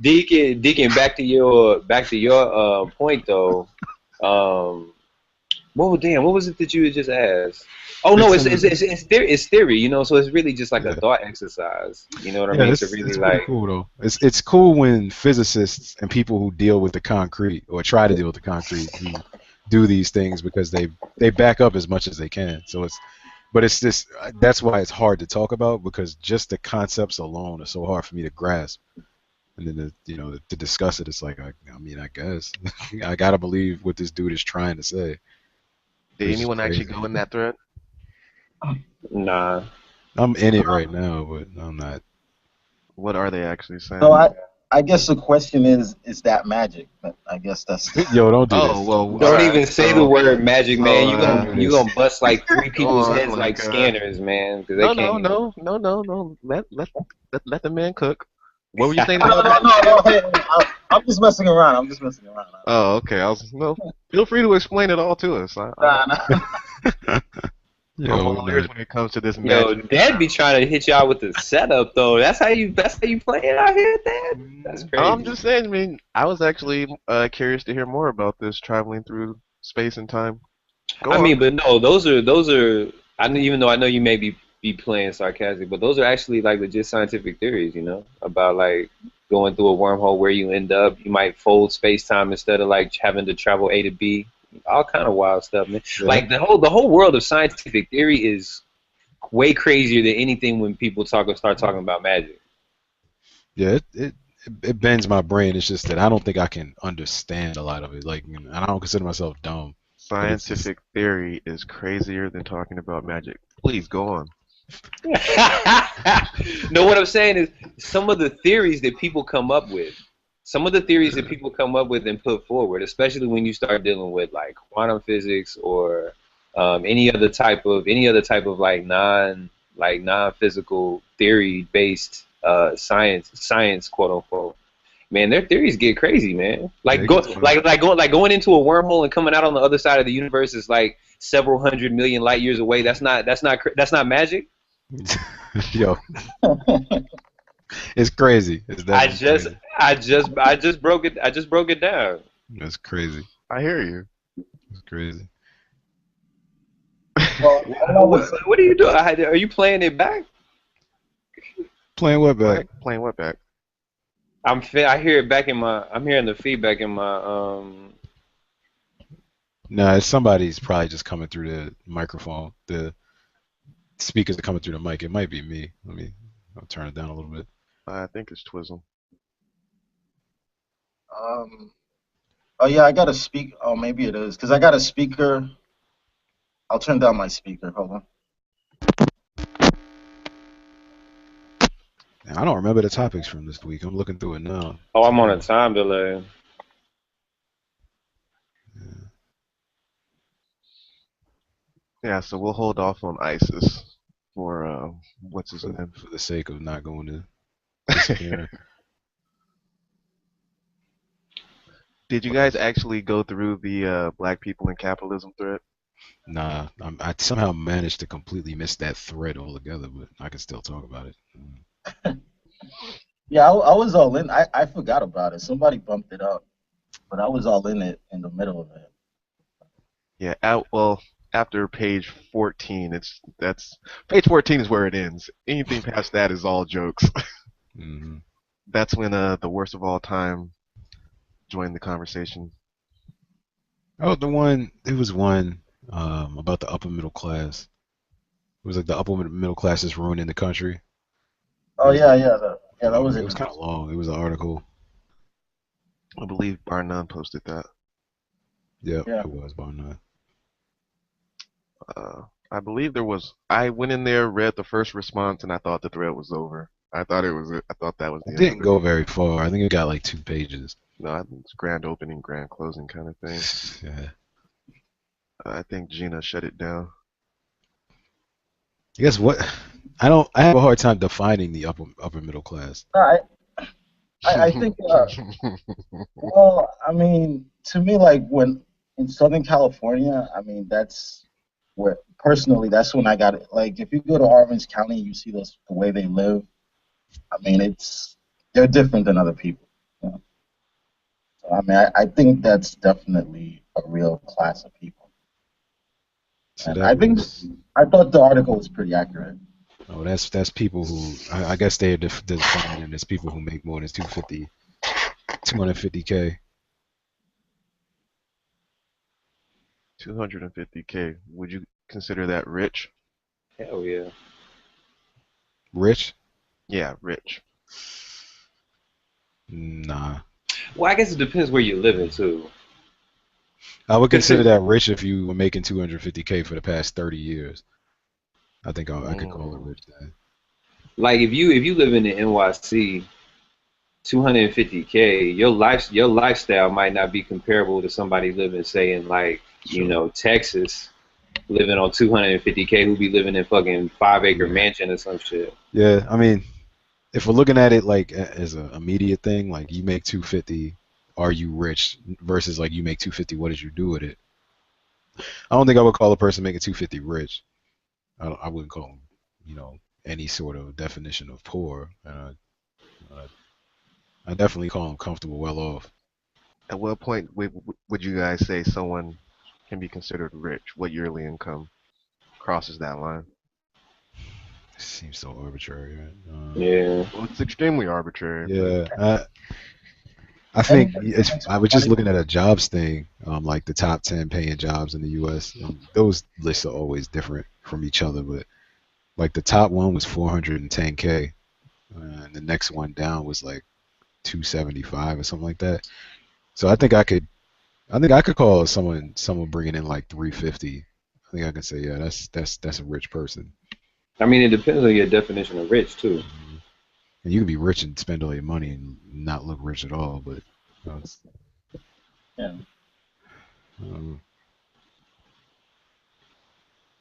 Deacon, back to your point though. Um, what was it that you had just asked? Oh no, It's it's theory, so it's really just like a yeah, thought exercise. You know what I yeah, mean? To it's really pretty like, cool though. It's cool when physicists and people who deal with the concrete or try to deal with the concrete who do these things because they back up as much as they can. So it's this that's why it's hard to talk about because just the concepts alone are so hard for me to grasp. And then to discuss it, it's like I mean I guess I gotta believe what this dude is trying to say. Did It's just anyone actually crazy. go in that thread? nah. I'm in it right now, but I'm not. What are they actually So saying? I guess the question is that magic? But I guess that's Yo, don't do Oh this. well, all Don't right. even say the word magic, man. You Don't gonna do you this. gonna bust like three Go people's on, heads like like scanners, man, because they no, can't no, even. no, no, no, no. Let the man cook. What were you saying no about no magic no again? no. Hey, I'm just messing around. I'm just messing around. Oh, okay. I was no. Feel free to explain it all to us. Nah, nah. I'm Yo, all ears not. when it comes to this Yo, magic. Dad be trying to hit y'all with the setup though. That's how you play it out here, Dad. That's I'm crazy. just saying. I mean, I was actually curious to hear more about this traveling through space and time. Go I on. mean, but no, those are. I know, even though I know you may be playing sarcastic, but those are actually like legit scientific theories, about like going through a wormhole where you end up. You might fold space time instead of like having to travel A to B. All kind of wild stuff, man. Yeah, Like the whole world of scientific theory is way crazier than anything when people start talking about magic. yeah. It bends my brain. It's just that I don't think I can understand a lot of it. Like, I don't consider myself dumb, but it's just Scientific theory is crazier than talking about magic. Please go on. No, what I'm saying is some of the theories that people come up with, some of the theories that people come up with and put forward, especially when you start dealing with like quantum physics or any other type of like non-physical theory based science quote unquote. Man, their theories get crazy, man. yeah, Like it go gets wild. like going into a wormhole and coming out on the other side of the universe is like several hundred million light years away. That's not magic. Yo, it's crazy. It's I definitely just crazy. I just broke it down. It's crazy. I hear you. It's crazy. Well, all I What, would say, what are you doing? Are you playing it back? Playing what back? Playing what back? I hear it back in my. I'm hearing the feedback in my. Nah, it's somebody's probably just coming through the microphone. The speakers are coming through the mic. It might be me. I'll turn it down a little bit. I think it's Twizzle. um, oh yeah, I got a speak. Oh, maybe it is because I got a speaker. I'll turn down my speaker. Hold on. I don't remember the topics from this week. I'm looking through it now. Oh, I'm on a time delay. Yeah, so we'll hold off on ISIS for what's his for name? for the sake of not going to disappearing. Did you guys actually go through the black people in capitalism thread? Nah, I somehow managed to completely miss that thread altogether, but I can still talk about it. Yeah, I was all in. I forgot about it. Somebody bumped it up, but I was all in it in the middle of it. Yeah, well, after page 14, that's page 14 is where it ends. Anything past that is all jokes. Hmm. That's when the worst of all time joined the conversation. Oh, the one it was one about the upper middle class. It was like the upper middle class is ruining the country. It Oh was yeah, like yeah, yeah. That was it was kind of interesting. long. It was an article. I believe Barnum posted that. Yep, Yeah. it was about none. Uh, I believe there was. I went in there, read the first response, and I thought the thread was over. I thought it was. I thought that was It the end of didn't it. go very far. I think it got like 2 pages. No, I think it's grand opening, grand closing kind of thing. Yeah. I think Gina shut it down. I guess what I have a hard time defining the upper middle class. No, I think. Well, I mean, to me, like when in Southern California, I mean, that's where personally, that's when I got it. Like, if you go to Orange County, you see the way they live. I mean, they're different than other people. I mean, I think that's definitely a real class of people, So and that was. I thought the article was pretty accurate. Oh, that's people who I guess they're defining it as people who make more than 250K. 250K. Would you consider that rich? Hell yeah. Rich? Yeah, rich. Nah. Well, I guess it depends where you live in too. I would consider Cause that rich if you were making 250K for the past 30 years. I think I could call it Mm. rich then. like if you live in the NYC, 250K, your lifestyle might not be comparable to somebody living, say, in like, Sure. Texas, living on 250K, who be living in fucking 5 acre Yeah. mansion or some shit. Yeah. I mean, if we're looking at it like as an immediate thing, like you make 250, are you rich? Versus like you make 250, what did you do with it? I don't think I would call a person making 250 rich. I wouldn't call them, any sort of definition of poor. Uh, I definitely call them comfortable, well off. At what point would you guys say someone can be considered rich? What yearly income crosses that line? It seems so arbitrary, right? Yeah. Well, it's extremely arbitrary, but Yeah, I think Anybody who it's. makes I more was just money, looking at a jobs thing, like the top 10 paying jobs in the U.S. Those lists are always different from each other, but like the top one was 410K, and the next one down was like 275 or something like that. So I think I could call someone bringing in like 350. I think I can say, yeah, that's a rich person. I mean, it depends on your definition of rich too. Mhm. And you can be rich and spend all your money and not look rich at all, but it's, yeah. um,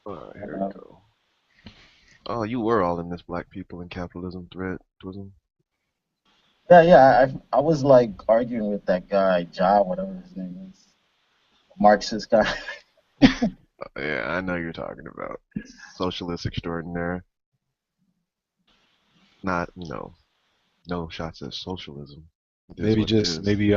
here we Uh, go. Oh, you were all in this black people and capitalism thread, Twism. yeah. I was like arguing with that guy, Ja, whatever his name is, Marxist guy. Yeah, I know you're talking about socialist extraordinaire. Not, no shots at socialism. It is maybe what it just is. maybe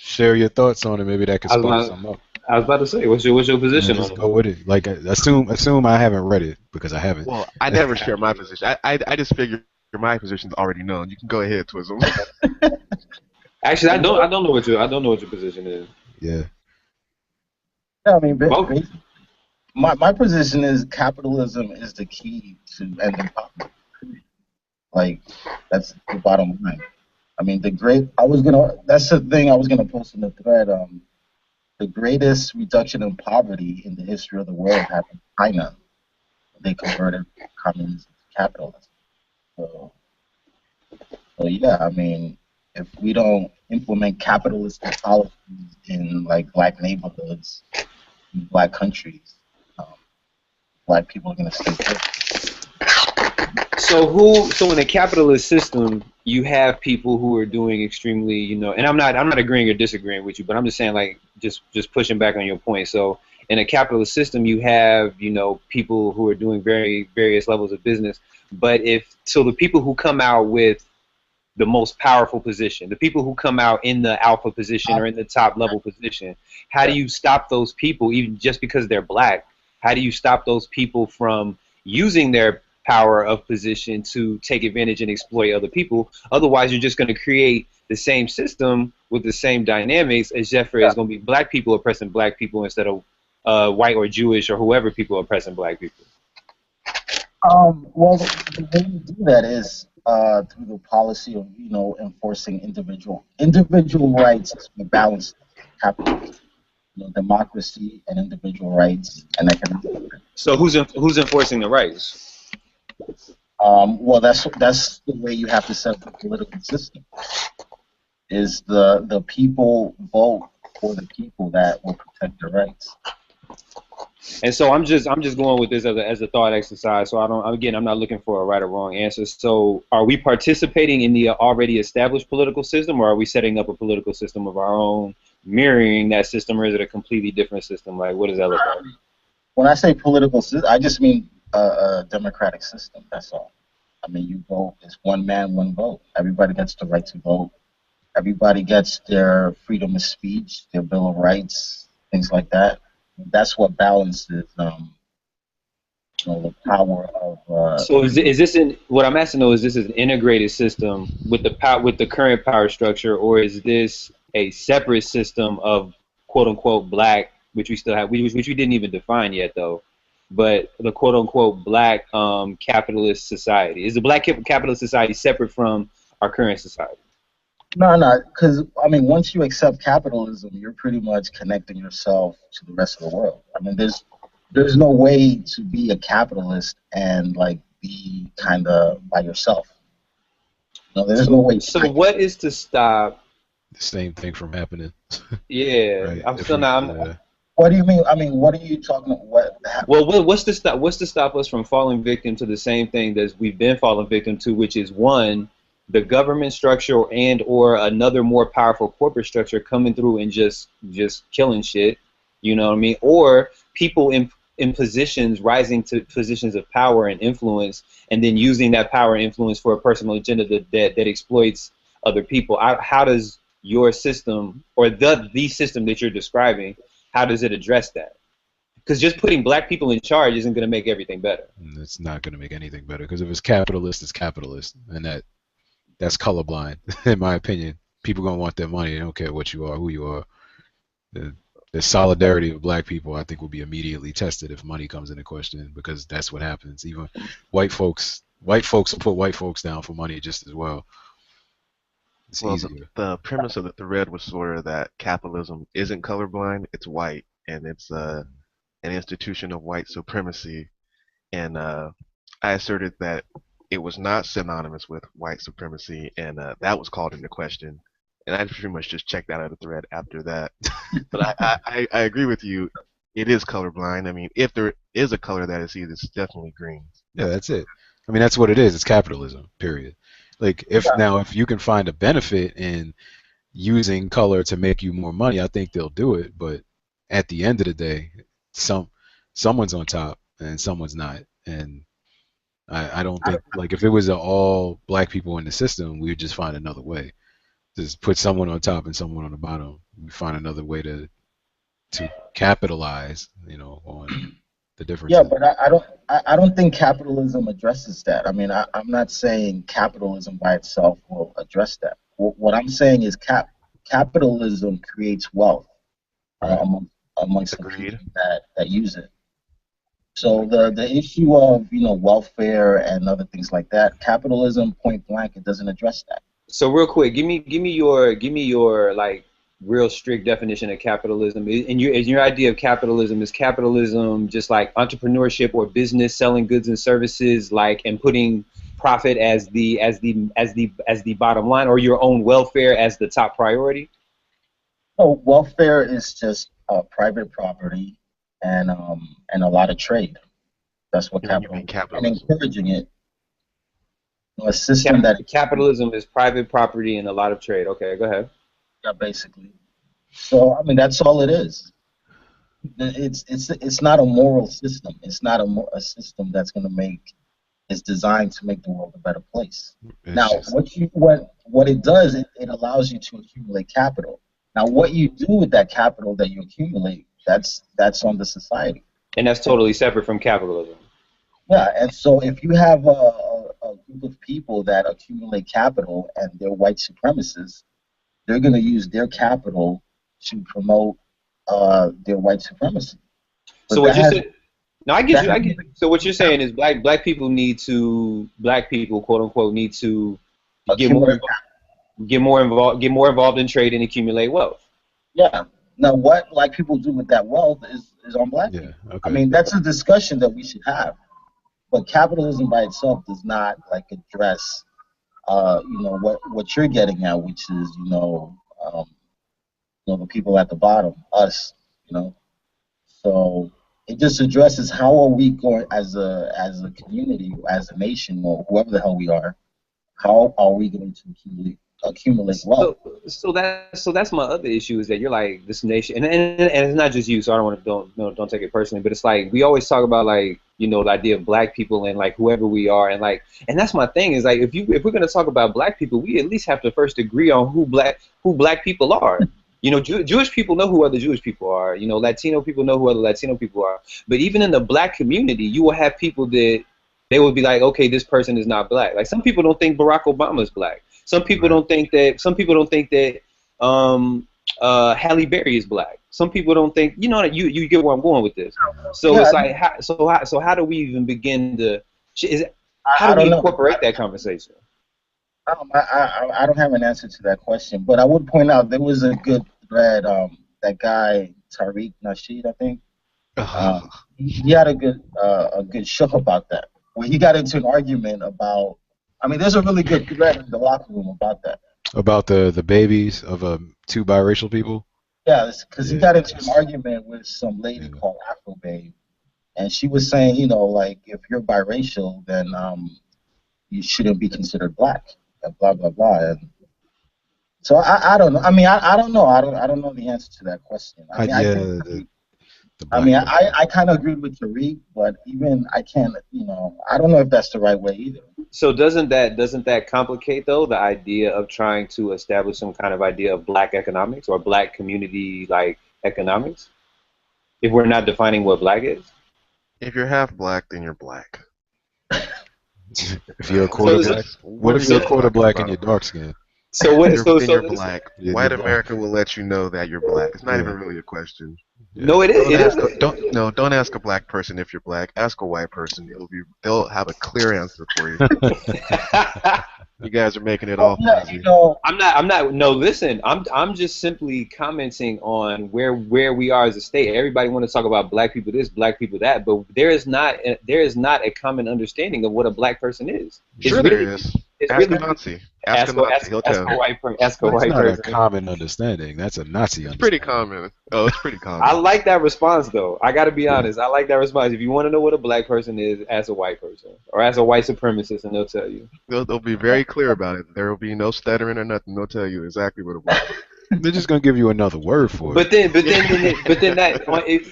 share your thoughts on it. Maybe that could I was spark about, something up. I was about to say, what's your Yeah, position on just it? go with it. Like assume I haven't read it because I haven't. Well, I never share my position. I just figure my position's already known. You can go ahead, Twism. Actually, I But don't yeah, I don't know what your position is. Yeah, I mean, Both. basically, my position is capitalism is the key to ending poverty. Like, that's the bottom line. I mean, that's the thing I was gonna post in the thread. The greatest reduction in poverty in the history of the world happened in China. They converted communism to capitalism. So, so yeah, I mean, if we don't implement capitalistic policies in like black neighborhoods, in black countries, um, black people are gonna stay poor. So in a capitalist system, you have people who are doing extremely, and I'm not agreeing or disagreeing with you, but I'm just saying, like, just pushing back on your point. So in a capitalist system, you have, people who are doing very various levels of business, but if so the people who come out with the most powerful position, the people who come out in the alpha position or in the top level position, how do Yeah. you stop those people, even just because they're black? How do you stop those people from using their power of position to take advantage and exploit other people? Otherwise, you're just going to create the same system with the same dynamics, as Jeffrey Yeah. is going to be black people oppressing black people instead of white or Jewish or whoever people oppressing black people. Well, the way you do that is through the policy of enforcing individual rights is a balance capitalism, democracy and individual rights and economic rights. So who's enforcing the rights? Well, that's the way you have to set up the political system. Is the people vote for the people that will protect their rights. And so I'm just going with this as a thought exercise. So I'm not looking for a right or wrong answer. So are we participating in the already established political system, or are we setting up a political system of our own, mirroring that system, or is it a completely different system? Like, what does that look like? When I say political system, I just mean a democratic system. That's all. I mean, you vote. It's one man, one vote. Everybody gets the right to vote. Everybody gets their freedom of speech, their Bill of Rights, things like that. That's what balances, the power of, So is this in what I'm asking though? Is this an integrated system with the with the current power structure, or is this a separate system of quote unquote black, which we still have, which we didn't even define yet though, but the quote unquote black capitalist society? Is the black capitalist society separate from our current society? No, no, because I mean, once you accept capitalism, you're pretty much connecting yourself to the rest of the world. I mean, there's no way to be a capitalist and like be kind of by yourself. No, there's no way. So what is to stop? The same thing from happening. Yeah, Right. I'm If still we, not. What do you mean? I mean, what are you talking about? Well, what's to stop? What's to stop us from falling victim to the same thing that we've been falling victim to, which is one, the government structure and or another more powerful corporate structure coming through and just killing shit. You know what I mean? Or people in positions rising to positions of power and influence, and then using that power and influence for a personal agenda that exploits other people. How does your system or the system that you're describing? How does it address that? Because just putting black people in charge isn't going to make everything better. it's not going to make anything better because if it's capitalist, it's capitalist, and that's colorblind, in my opinion. People gonna want their money. They don't care what you are, who you are. The solidarity of black people, I think, will be immediately tested if money comes into question because that's what happens. Even white folks will put white folks down for money just as well. It's Well, easier. the premise of the thread was sort of that capitalism isn't colorblind; it's white, and it's an institution of white supremacy. And I asserted that it was not synonymous with white supremacy, and that was called into question. And I pretty much just checked out of the thread after that. But I agree with you. It is colorblind. I mean, if there is a color that is it's definitely green. Yeah, that's it. I mean, that's what it is. It's capitalism, period. Like, if you can find a benefit in using color to make you more money, I think they'll do it. But at the end of the day, someone's on top and someone's not. And I don't think, like, if it was all black people in the system, we would just find another way. Just put someone on top and someone on the bottom. We find another way to capitalize, on the differences. Yeah, but I don't think capitalism addresses that. I mean, I'm not saying capitalism by itself will address that. What I'm saying is capitalism creates wealth amongst the Agreed. people that use it. So the issue of welfare and other things like that, capitalism point blank, it doesn't address that. So real quick, give me your like real strict definition of capitalism. And your idea of capitalism, is capitalism just like entrepreneurship or business selling goods and services, like, and putting profit as the bottom line, or your own welfare as the top priority? No, welfare is just private property and a lot of trade. That's what You mean capitalism, and capitalism. encouraging it. A system that Capitalism is private property and a lot of trade. Okay, go ahead. yeah, basically. So I mean, that's all it is. It's not a moral system. It's not a system that's going to make. It's designed to make the world a better place. It's Now, just, what it does, it allows you to accumulate capital. Now, what you do with that capital that you accumulate, that's on the society. And that's totally separate from capitalism. Yeah, and so if you have a group of people that accumulate capital and they're white supremacists, they're going to use their capital to promote their white supremacy. But So what that you has said? No, I get that you. I has get. So what you're saying is black people black people, quote unquote, need to get more accumulate. get more involved in trade and accumulate wealth. Yeah. Now, what black people do with that wealth is on black yeah, people. I okay. mean, that's a discussion that we should have. But capitalism by itself does not like address, what you're getting at, which is, the people at the bottom, us, you know. So it just addresses how are we going as a community, as a nation, or whoever the hell we are. How are we going to accumulate wealth. So that's my other issue is that you're like this nation, and it's not just you. So I don't want to don't take it personally, but it's like we always talk about like the idea of black people and like whoever we are, and that's my thing is like if we're gonna talk about black people, we at least have to first agree on who black people are. Jewish people know who other Jewish people are. Latino people know who other Latino people are. But even in the black community, you will have people that they will be like, okay, this person is not black. Like some people don't think Barack Obama is black. Some people don't think that. Some people don't think that Halle Berry is black. Some people don't think. You get where I'm going with this. So Yeah, it's like, how do we even begin to? How I do we don't know. incorporate that conversation? I don't have an answer to that question, but I would point out there was a good thread. That guy Tariq Nasheed, I think. He had a good show about that, where he got into an argument about. I mean, there's a really good thread in the locker room about that. About the babies of two biracial people. Yeah, because he Yeah, got into an argument with some lady yeah. called Afro Babe, and she was saying, like if you're biracial, then you shouldn't be considered black, and blah blah blah. And so I don't know. I mean, I don't know. I don't know the answer to that question. I mean, I Yeah, think. the I black mean, question. I kind of agreed with Tariq, but even I can't. I don't know if that's the right way either. So doesn't that complicate though the idea of trying to establish some kind of idea of black economics or black community like economics if we're not defining what black is? If you're half black, then you're black. If you're a So quarter is black, it, what What if are you're you a quarter talking black and you're about? dark skinned? so what You're, so then so you're this black. You're White black. America will let you know that you're black. It's not Yeah, even really a question. yeah. no it is Don't it ask a, isn't. don't no don't ask a black person if you're black. Ask a white person. They'll have a clear answer for you. You guys are making it Well, all yeah, fuzzy. I'm not no listen, I'm just simply commenting on where we are as a state. Everybody want to talk about black people this, black people that, but there is not a common understanding of what a black person is. It's Sure there really is. it's Ask a really Nazi. Ask a ask a Nazi. ask, He'll ask tell a you. white person ask a That's white not a person. common understanding. That's a Nazi It's pretty understanding. common. Oh, it's pretty I common. like that response though. I gotta be honest. I like that response. If you want to know what a black person is, ask a white person or ask a white supremacist, and they'll tell you. They'll be very clear about it. There will be no stuttering or nothing. They'll tell you exactly what it was. They're just gonna give you another word for it.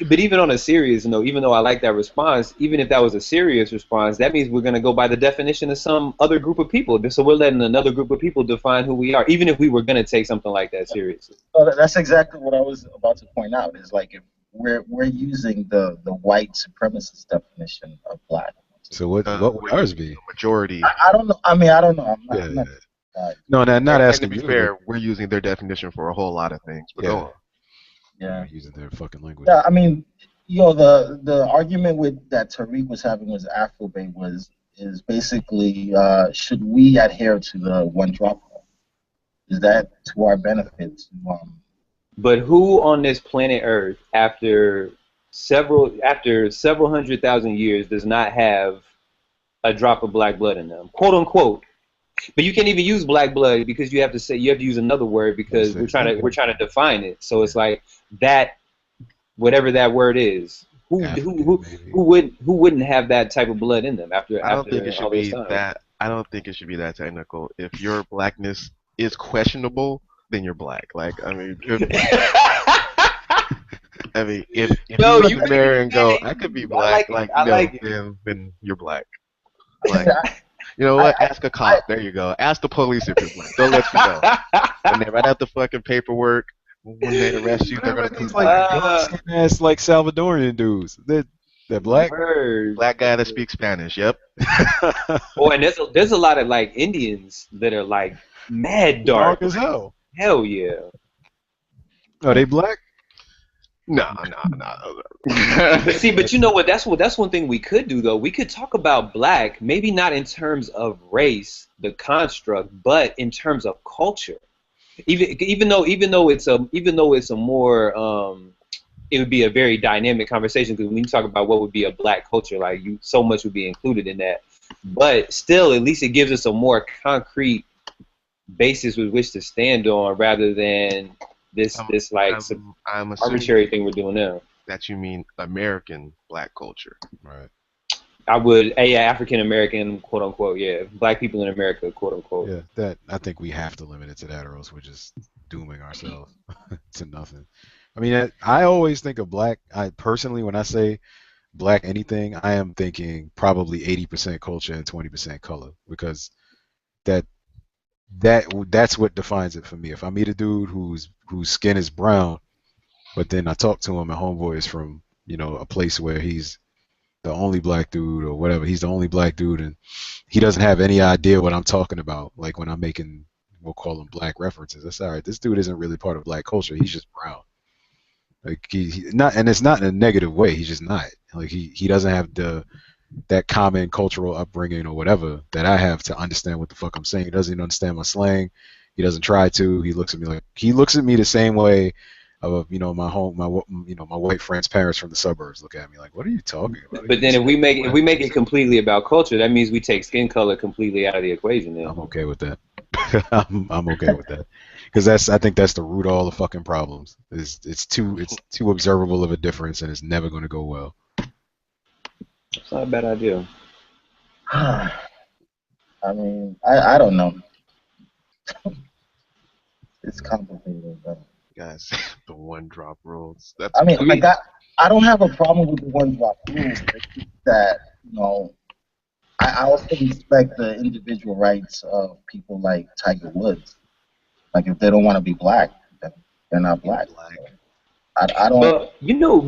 But even on a serious note, even though I like that response, even if that was a serious response, that means we're gonna go by the definition of some other group of people. So we're letting another group of people define who we are, even if we were gonna take something like that seriously. So that's exactly what I was about to point out. Is like if we're using the white supremacist definition of black. So what would We're ours using be? the majority. I don't know. I mean, I don't know. Yeah, I'm yeah. not uh, No, not And to asking be you, but fair, we're using their definition for a whole lot of things. But go yeah, on. yeah. using their fucking language. Yeah, I mean, the argument with that Tariq was having was Afrobe is basically should we adhere to the one drop rule? Is that to our benefit? But who on this planet Earth, after several 100,000 years, does not have a drop of black blood in them, quote unquote? But you can't even use black blood because you have to use another word because we're trying to define it. So it's like that, whatever that word is. Who who African who maybe. who wouldn't have that type of blood in them after I don't think after it should all this be time? that. I don't think it should be that technical. If your blackness is questionable, then you're black. Like, I mean, if you No, look you in the make it. mirror and go, I could be I black, like it. like I like it. then you're black. Like, you know I, what? Ask a cop. There you go. Ask the police if you're black. They'll let you know. When they write out the fucking paperwork, when they arrest you, they're What gonna about these come like black. dark skinned ass like Salvadorian dudes? They're black. Word. Black guy that speaks Spanish. Yep. Oh, and there's a lot of like Indians that are like mad Dark dark. as hell. Hell yeah. Are they black? No, no, no. But see, but you know what? That's one thing we could do though. We could talk about black, maybe not in terms of race, the construct, but in terms of culture. Even though it's a more it would be a very dynamic conversation because when you talk about what would be a black culture, like so much would be included in that. But still, at least it gives us a more concrete basis with which to stand on rather than this like I'm assuming arbitrary thing we're doing now. that you mean American black culture. Right. I would, yeah, African American, quote unquote, yeah, black people in America, quote unquote. Yeah, that I think we have to limit it to that, or else we're just dooming ourselves to nothing. I mean, I always think of black. I personally, when I say black anything, I am thinking probably 80% culture and 20% color, because that that's what defines it for me. If I meet a dude whose skin is brown, but then I talk to him and homeboy is from, a place where he's the only black dude or whatever. He's the only black dude, and he doesn't have any idea what I'm talking about. Like when I'm making, we'll call them black references. That's all right. This dude isn't really part of black culture. He's just brown. Like he not, and it's not in a negative way. He's just not. Like he doesn't have that common cultural upbringing or whatever that I have to understand what the fuck I'm saying. He doesn't even understand my slang. He doesn't try to. He looks at me the same way of my white friends' parents from the suburbs look at me like, what are you talking about? But then if we make it completely about culture, that means we take skin color completely out of the equation. Then I'm okay with that. I'm okay with that, because I think that's the root of all the fucking problems. It's too observable of a difference, and it's never going to go well. it's not a bad idea. I mean, I don't know. It's complicated, but Guys, the one drop rules. I mean, like I don't have a problem with the one drop rules. It's just that I also respect the individual rights of people like Tiger Woods. Like if they don't want to be black, then they're not black. I don't.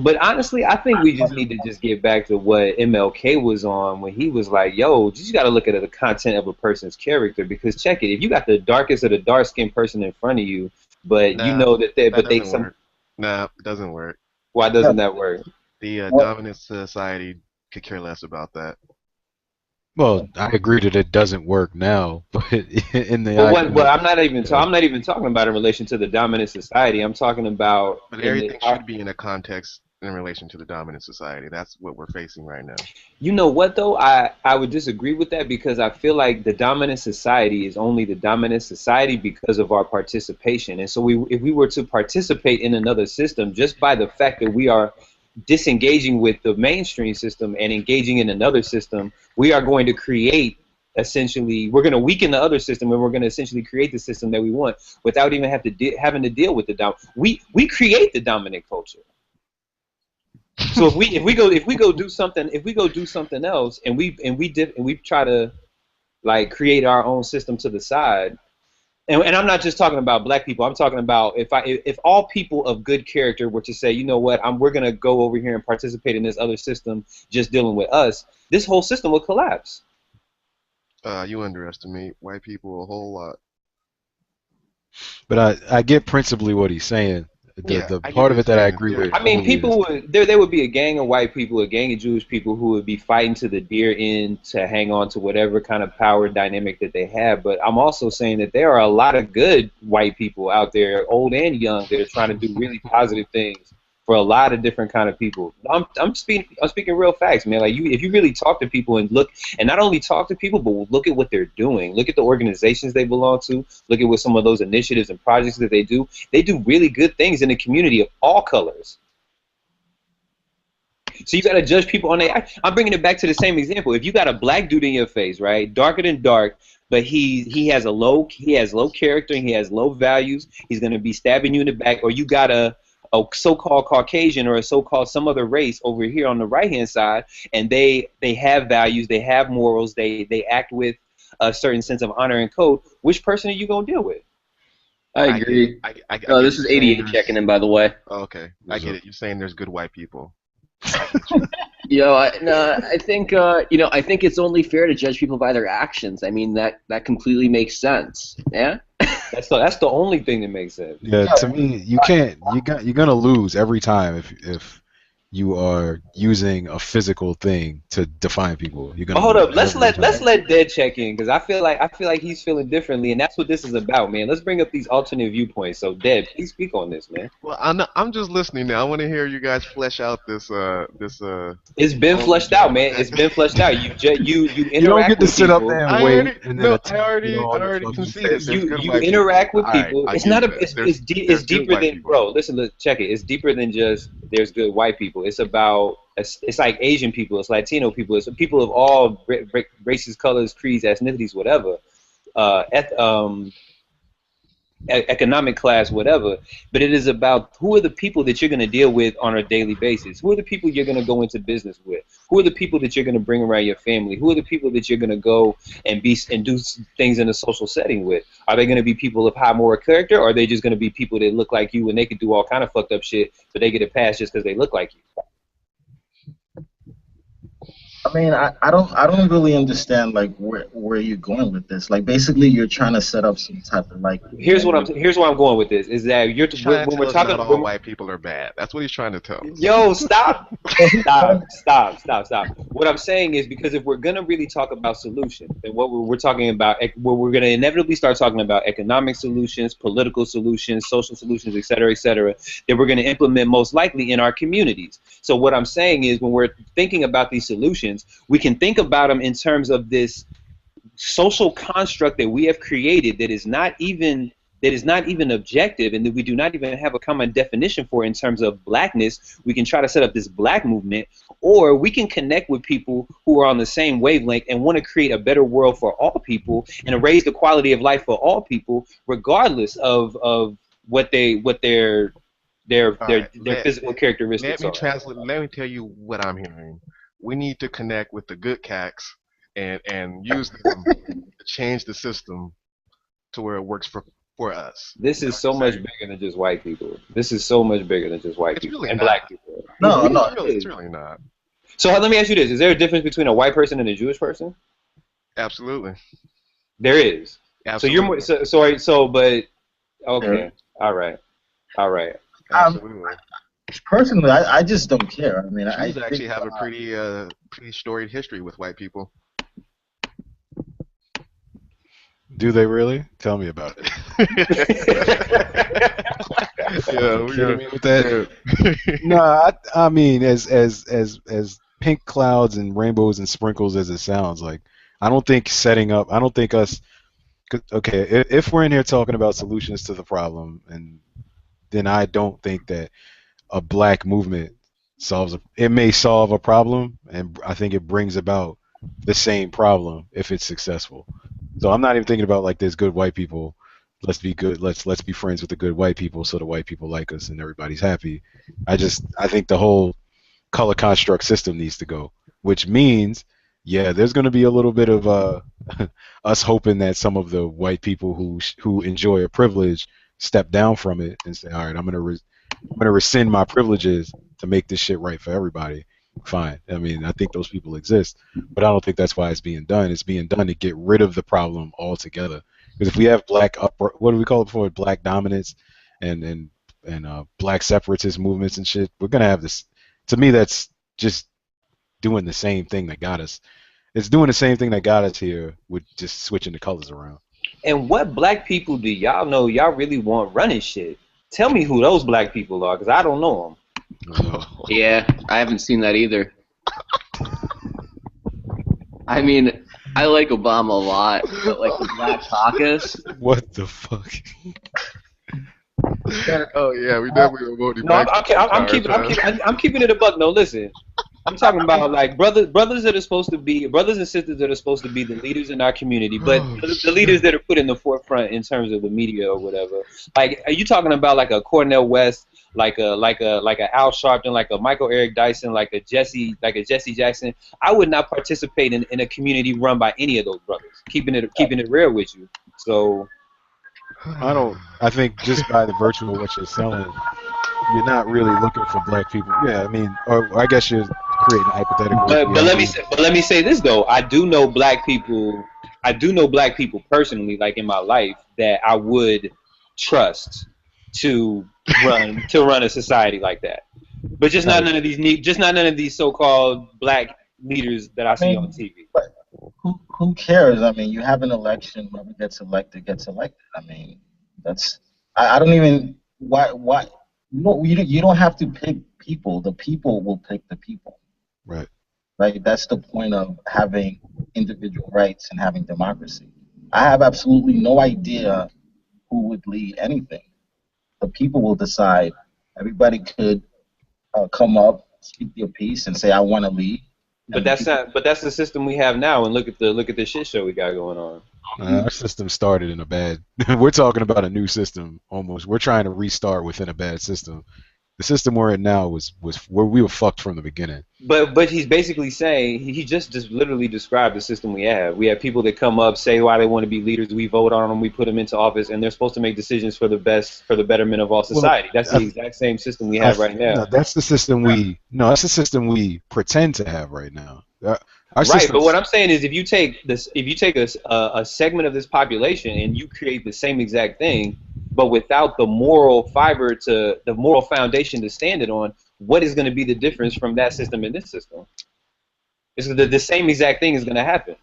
But honestly, I think we just need to just get back to what MLK was on when he was like, yo, you just got to look at the content of a person's character, because check it, if you got the darkest of the dark-skinned person in front of you, but you know that work. Nah, it doesn't work. Why doesn't that work? The dominant society could care less about that. Well, I agree that it doesn't work now, but in the well, I'm not even talking about in relation to the dominant society. I'm talking about. But everything should be in a context in relation to the dominant society. That's what we're facing right now. You know what though? I would disagree with that, because I feel like the dominant society is only the dominant society because of our participation. And so if we were to participate in another system, just by the fact that we are disengaging with the mainstream system and engaging in another system, we are going to create, essentially, we're going to weaken the other system, and we're going to essentially create the system that we want without even having to deal with the we create the dominant culture. So if we go do something else, and we try to like create our own system to the side. And I'm not just talking about black people. I'm talking about if all people of good character were to say, you know what, we're gonna go over here and participate in this other system, just dealing with us, this whole system will collapse. You underestimate white people a whole lot. But I get principally what he's saying. The part of it that I agree with. I mean, there would be a gang of white people, a gang of Jewish people who would be fighting to the dear end to hang on to whatever kind of power dynamic that they have. But I'm also saying that there are a lot of good white people out there, old and young, that are trying to do really positive things for a lot of different kind of people. I'm speaking real facts, man. Like if you really talk to people and look, and not only talk to people, but look at what they're doing. Look at the organizations they belong to. Look at what some of those initiatives and projects that they do. They do really good things in the community of all colors. So you got to judge people on their. I'm bringing it back to the same example. If you got a black dude in your face, right, darker than dark, but he has low character and he has low values, he's gonna be stabbing you in the back. Or you got a so-called Caucasian or a so-called some other race over here on the right-hand side, and they have values, they have morals, they act with a certain sense of honor and code. Which person are you gonna deal with? I agree. This is 88 checking in, by the way. Oh, okay, I get it. You're saying there's good white people. I think I think it's only fair to judge people by their actions. I mean that completely makes sense. Yeah. That's the only thing that makes sense. Yeah, to me, you're gonna lose every time if you are using a physical thing to define people. You're gonna hold up. Let's let Dead check in, because I feel like he's feeling differently, and that's what this is about, man. Let's bring up these alternate viewpoints. So Dead, please speak on this, man. Well, I'm just listening now. I want to hear you guys flesh out this. It's been fleshed out, man. It's been fleshed out. You interact. You don't get to sit up there and wait. I already conceded. You interact with people. It's not it's deeper than, bro. Listen, check it. It's deeper than just there's good white people. It's about It's like Asian people, it's Latino people, it's people of all races, colors, creeds, ethnicities, whatever. Uh, eth- um, Economic class, whatever, but it is about who are the people that you're going to deal with on a daily basis. Who are the people you're going to go into business with? Who are the people that you're going to bring around your family? Who are the people that you're going to go and do things in a social setting with? Are they going to be people of high moral character, or are they just going to be people that look like you and they can do all kind of fucked up shit, but they get a pass just because they look like you? I mean, I don't really understand like where you're going with this. Like basically, you're trying to set up some type of like. Here's where I'm going with this is that He's trying to when we're tell us talking not all white people are bad. That's what he's trying to tell us. Yo, stop. Stop. What I'm saying is because if we're going to really talk about solutions, and what we're talking about, where we're going to inevitably start talking about economic solutions, political solutions, social solutions, et cetera, that we're going to implement most likely in our communities. So what I'm saying is when we're thinking about these solutions, we can think about them in terms of this social construct that we have created that is not even objective and that we do not even have a common definition for in terms of blackness. We can try to set up this black movement, or we can connect with people who are on the same wavelength and want to create a better world for all people and raise the quality of life for all people, regardless of what their Alright, physical characteristics let me are. translate. Let me tell you what I'm hearing. We need to connect with the good cats and use them to change the system to where it works for us. This Is that is what so you're much saying? bigger than just white people. This is so much bigger than just white It's people really and not. black people. No, no. It's really not. So let me ask you this: is there a difference between a white person and a Jewish person? Absolutely. There is. So you're more, Absolutely. but There. okay, all right. Absolutely. Personally, I just don't care. I mean, I Jews actually think have a pretty storied history with white people. Do they really? Tell me about it. Yeah, You we kidding got me with that? No, I mean, as pink clouds and rainbows and sprinkles as it sounds, like I don't think setting up. I don't think us. Okay, if we're in here talking about solutions to the problem, and then I don't think that a black movement it may solve a problem, and I think it brings about the same problem if it's successful. So I'm not even thinking about like there's good white people. Let's be good. Let's be friends with the good white people so the white people like us and everybody's happy. I think the whole color construct system needs to go, which means yeah, there's going to be a little bit of us hoping that some of the white people who enjoy a privilege step down from it and say, all right, I'm gonna rescind my privileges to make this shit right for everybody. Fine. I mean, I think those people exist, but I don't think that's why it's being done. It's being done to get rid of the problem altogether. Because if we have what do we call it before? Black dominance and black separatist movements and shit, we're gonna have this. To me, that's just doing the same thing that got us. It's doing the same thing that got us here with just switching the colors around. And what black people do y'all know y'all really want running shit? Tell me who those black people are, because I don't know them. Yeah, I haven't seen that either. I mean, I like Obama a lot, but like the Black Caucus. What the fuck? Oh yeah, we definitely were voting No, black people I'm keeping it a buck. No, listen. I'm talking about like brothers that are supposed to be brothers and sisters that are supposed to be the leaders in our community, but the leaders that are put in the forefront in terms of the media or whatever. Like, are you talking about like a Cornel West, like a Al Sharpton, like a Michael Eric Dyson, like a Jesse Jackson? I would not participate in a community run by any of those brothers. Keeping it real with you. So I think just by the virtue of what you're selling, you're not really looking for black people. Yeah, I mean, or I guess you're creating a hypothetical. But let me say this though. I do know black people. I do know black people personally, like in my life, that I would trust to run a society like that. But just not none of these so-called black leaders that I see on TV. But who cares? I mean, you have an election. Whoever gets elected gets elected. I mean, that's I don't even why you don't have to pick people. The people will pick the people. Right. Right. That's the point of having individual rights and having democracy. I have absolutely no idea who would lead anything. The people will decide. Everybody could come up, speak your piece and say I want to lead. But that's not. But that's the system we have now. And look at the shit show we got going on. Our system started in a bad. We're talking about a new system almost. We're trying to restart within a bad system. The system we're in now was where we were fucked from the beginning. But he's basically saying he just literally described the system we have. We have people that come up, say why they want to be leaders. We vote on them, we put them into office, and they're supposed to make decisions for the betterment of all society. That's the exact same system we have right now. No, that's the system we. No, that's the system we pretend to have right now. Right, but what I'm saying is, if you take a segment of this population and you create the same exact thing, but without the moral fiber the moral foundation to stand it on, what is going to be the difference from that system and this system? It's the same exact thing is going to happen.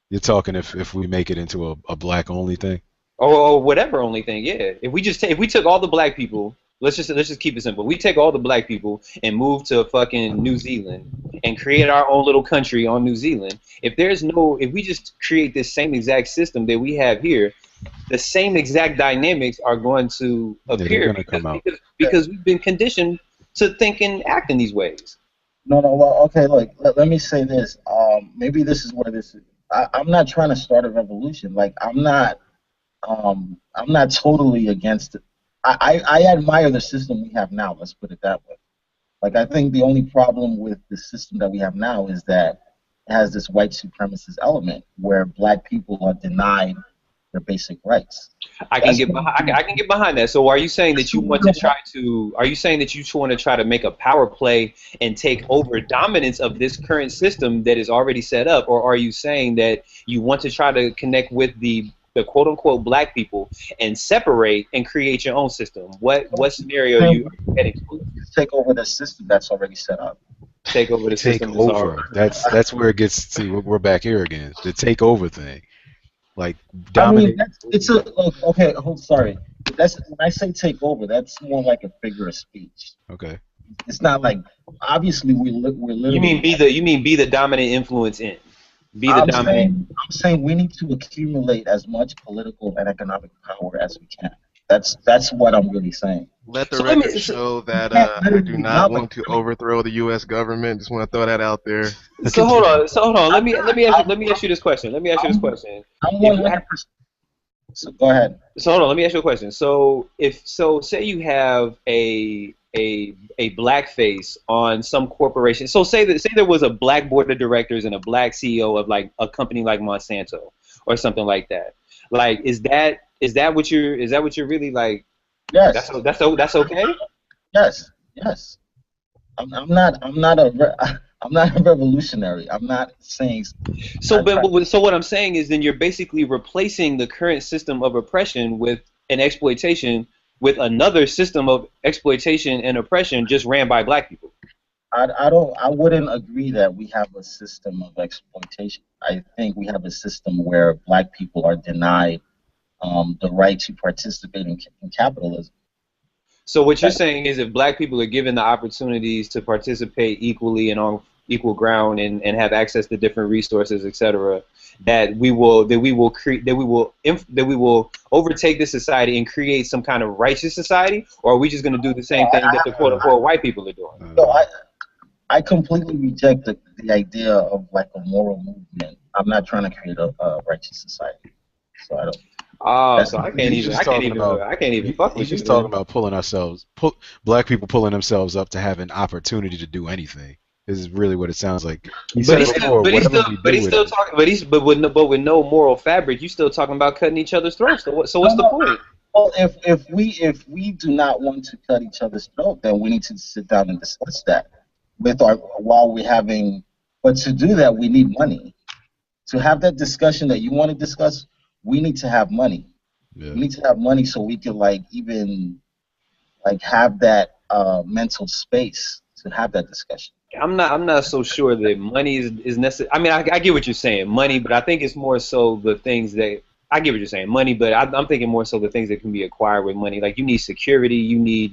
You're talking if we make it into a black only thing, or whatever only thing. Yeah, if we took all the black people. Let's just keep it simple. We take all the black people and move to fucking New Zealand and create our own little country on New Zealand. If we just create this same exact system that we have here, the same exact dynamics are going to appear because we've been conditioned to think and act in these ways. No, well, okay, look, let me say this. Maybe this is where this is. I'm not trying to start a revolution. Like, I'm not totally against it. I admire the system we have now, let's put it that way. Like, I think the only problem with the system that we have now is that it has this white supremacist element where black people are denied their basic rights. I can get behind that. So are you saying that you want to try to make a power play and take over dominance of this current system that is already set up, or are you saying that you want to try to connect with the quote-unquote black people and separate and create your own system? What scenario are you heading to? Take over the system that's already set up. Take over the system. That's where it gets. See, we're back here again. The take over thing, like dominate. I mean, okay. Sorry. That's when I say take over. That's more like a figure of speech. Okay. It's not like obviously we're literally. You mean be the dominant influence in. I'm saying we need to accumulate as much political and economic power as we can. That's what I'm really saying. Let the record show that I do not want to overthrow the U.S. government. Just want to throw that out there. So hold on. Let me ask you this question. I'm 100%. So go ahead. So hold on. Let me ask you a question. So say you have a blackface on some corporation. So say there was a black board of directors and a black CEO of like a company like Monsanto or something like that. Like, is that what you're really like? Yes. That's okay. Yes. I'm not a revolutionary. I'm not saying. So what I'm saying is, then you're basically replacing the current system of oppression with an exploitation with another system of exploitation and oppression just ran by black people. I wouldn't agree that we have a system of exploitation. I think we have a system where black people are denied the right to participate in capitalism. So what you're saying is, if black people are given the opportunities to participate equally and on equal ground and have access to different resources, etc., that we will overtake this society and create some kind of righteous society, or are we just going to do the same thing that the quote unquote white people are doing? So I completely reject the idea of like a moral movement. I'm not trying to create a righteous society. So I don't. So I can't even fuck with you. He's talking about black people pulling themselves up to have an opportunity to do anything. This is really what it sounds like. But with no moral fabric, you still talking about cutting each other's throats. So what's the point? Well, if we do not want to cut each other's throat, then we need to sit down and discuss that while we're having. But to do that, we need money. To have that discussion that you want to discuss, we need to have money. Yeah. We need to have money so we can even have that mental space to have that discussion. I'm not so sure that money is necessary. I mean, I get what you're saying, money, but I think it's more so the things that I get what you're saying, money, but I'm thinking more so the things that can be acquired with money. Like, you need security, you need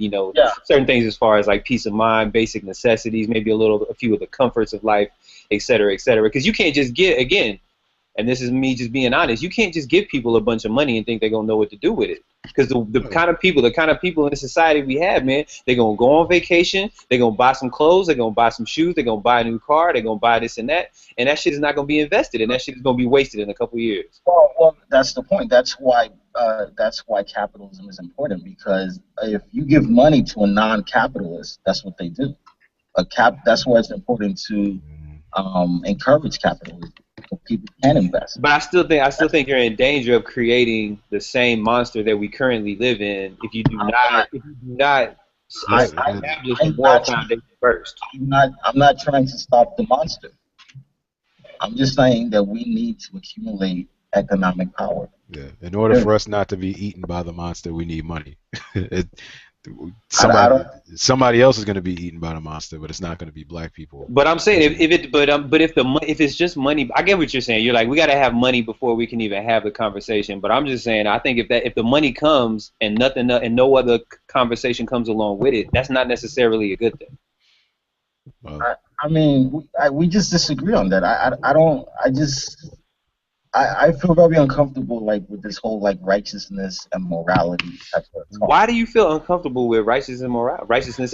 certain things as far as like peace of mind, basic necessities, maybe a few of the comforts of life, et cetera, et cetera. Because you can't just get and this is me just being honest, you can't just give people a bunch of money and think they're gonna know what to do with it. Because the kind of people in the society we have, man, they're gonna go on vacation, they're gonna buy some clothes, they're gonna buy some shoes, they're gonna buy a new car, they're gonna buy this and that shit is not gonna be invested, and that shit is gonna be wasted in a couple years. Well, that's the point. That's why capitalism is important, because if you give money to a non-capitalist, that's what they do. That's why it's important to encourage capitalism so people can invest. But I still think you're in danger of creating the same monster that we currently live in if you do not establish a moral foundation first. I'm not trying to stop the monster. I'm just saying that we need to accumulate economic power. Yeah. In order for us not to be eaten by the monster, we need money. Somebody else is going to be eaten by the monster, but it's not going to be black people. But I'm saying if it's just money, I get what you're saying. You're like, we got to have money before we can even have the conversation. But I'm just saying, I think if the money comes and no other conversation comes along with it, that's not necessarily a good thing. I mean, we just disagree on that. I feel very uncomfortable with this whole righteousness and morality type of talk. Why do you feel uncomfortable with righteousness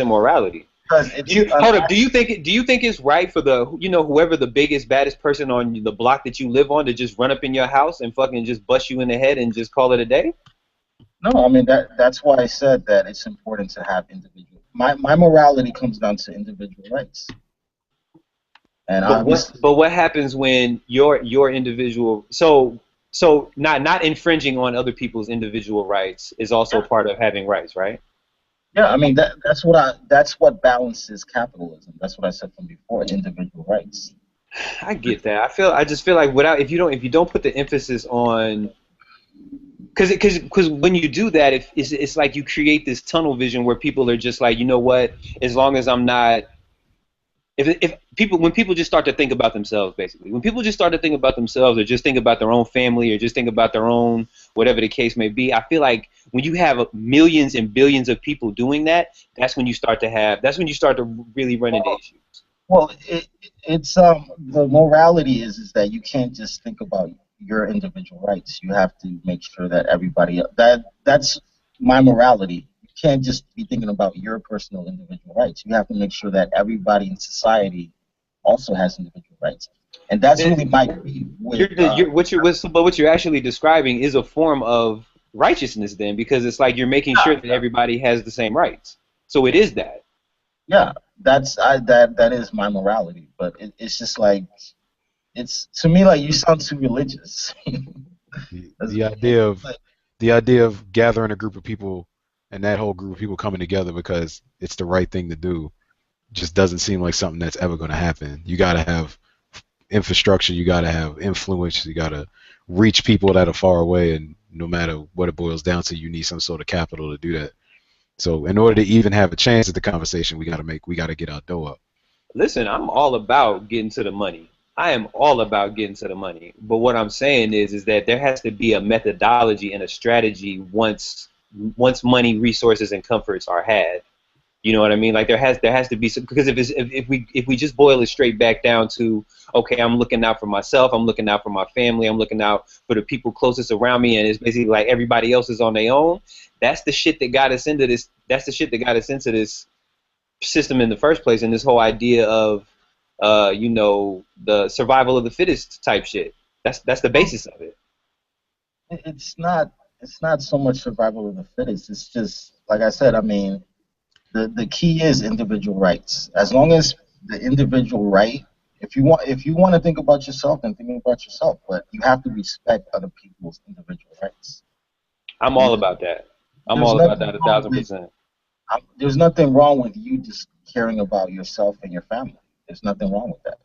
and morality? Because hold up. Do you think it's right for whoever the biggest baddest person on the block that you live on to just run up in your house and fucking just bust you in the head and just call it a day? No, I mean that's why I said that it's important to have individual. My morality comes down to individual rights. And but what happens when your individual so not infringing on other people's individual rights is also part of having rights, right? Yeah, I mean that's what balances capitalism. That's what I said from before, individual rights. I get that. I just feel like if you don't put the emphasis on, because when you do that, it's like you create this tunnel vision where people are just like, you know what, as long as I'm not. When people just start to think about themselves, basically, when people just start to think about themselves or just think about their own family or just think about their own whatever the case may be, I feel like when you have millions and billions of people doing that, that's when you start to really run into issues. Well, it's the morality is that you can't just think about your individual rights. You have to make sure that everybody that's my morality. You can't just be thinking about your personal individual rights. You have to make sure that everybody in society also has individual rights, and that's really my view. What you're actually describing is a form of righteousness, then, because it's like you're making sure that everybody has the same rights. So it is that. Yeah, that is my morality, but it's just like it's to me like you sound too religious. the idea of gathering a group of people. And that whole group of people coming together because it's the right thing to do just doesn't seem like something that's ever going to happen. You got to have infrastructure. You got to have influence. You got to reach people that are far away. And no matter what it boils down to, you need some sort of capital to do that. So in order to even have a chance at the conversation, we got to get our dough up. Listen, I'm all about getting to the money. I am all about getting to the money. But what I'm saying is that there has to be a methodology and a strategy once money, resources, and comforts are had. You know what I mean? Like there has to be some, because if we just boil it straight back down to, okay, I'm looking out for myself, I'm looking out for my family, I'm looking out for the people closest around me, and it's basically like everybody else is on their own. That's the shit that got us into this. That's the shit that got us into this system in the first place, and this whole idea of the survival of the fittest type shit. That's the basis of it. It's not so much survival of the fittest. It's just, like I said, I mean, the key is individual rights. As long as the individual right, if you want to think about yourself, then think about yourself. But you have to respect other people's individual rights. I'm all about that. I'm all about that 1,000%. There's nothing wrong with you just caring about yourself and your family. There's nothing wrong with that.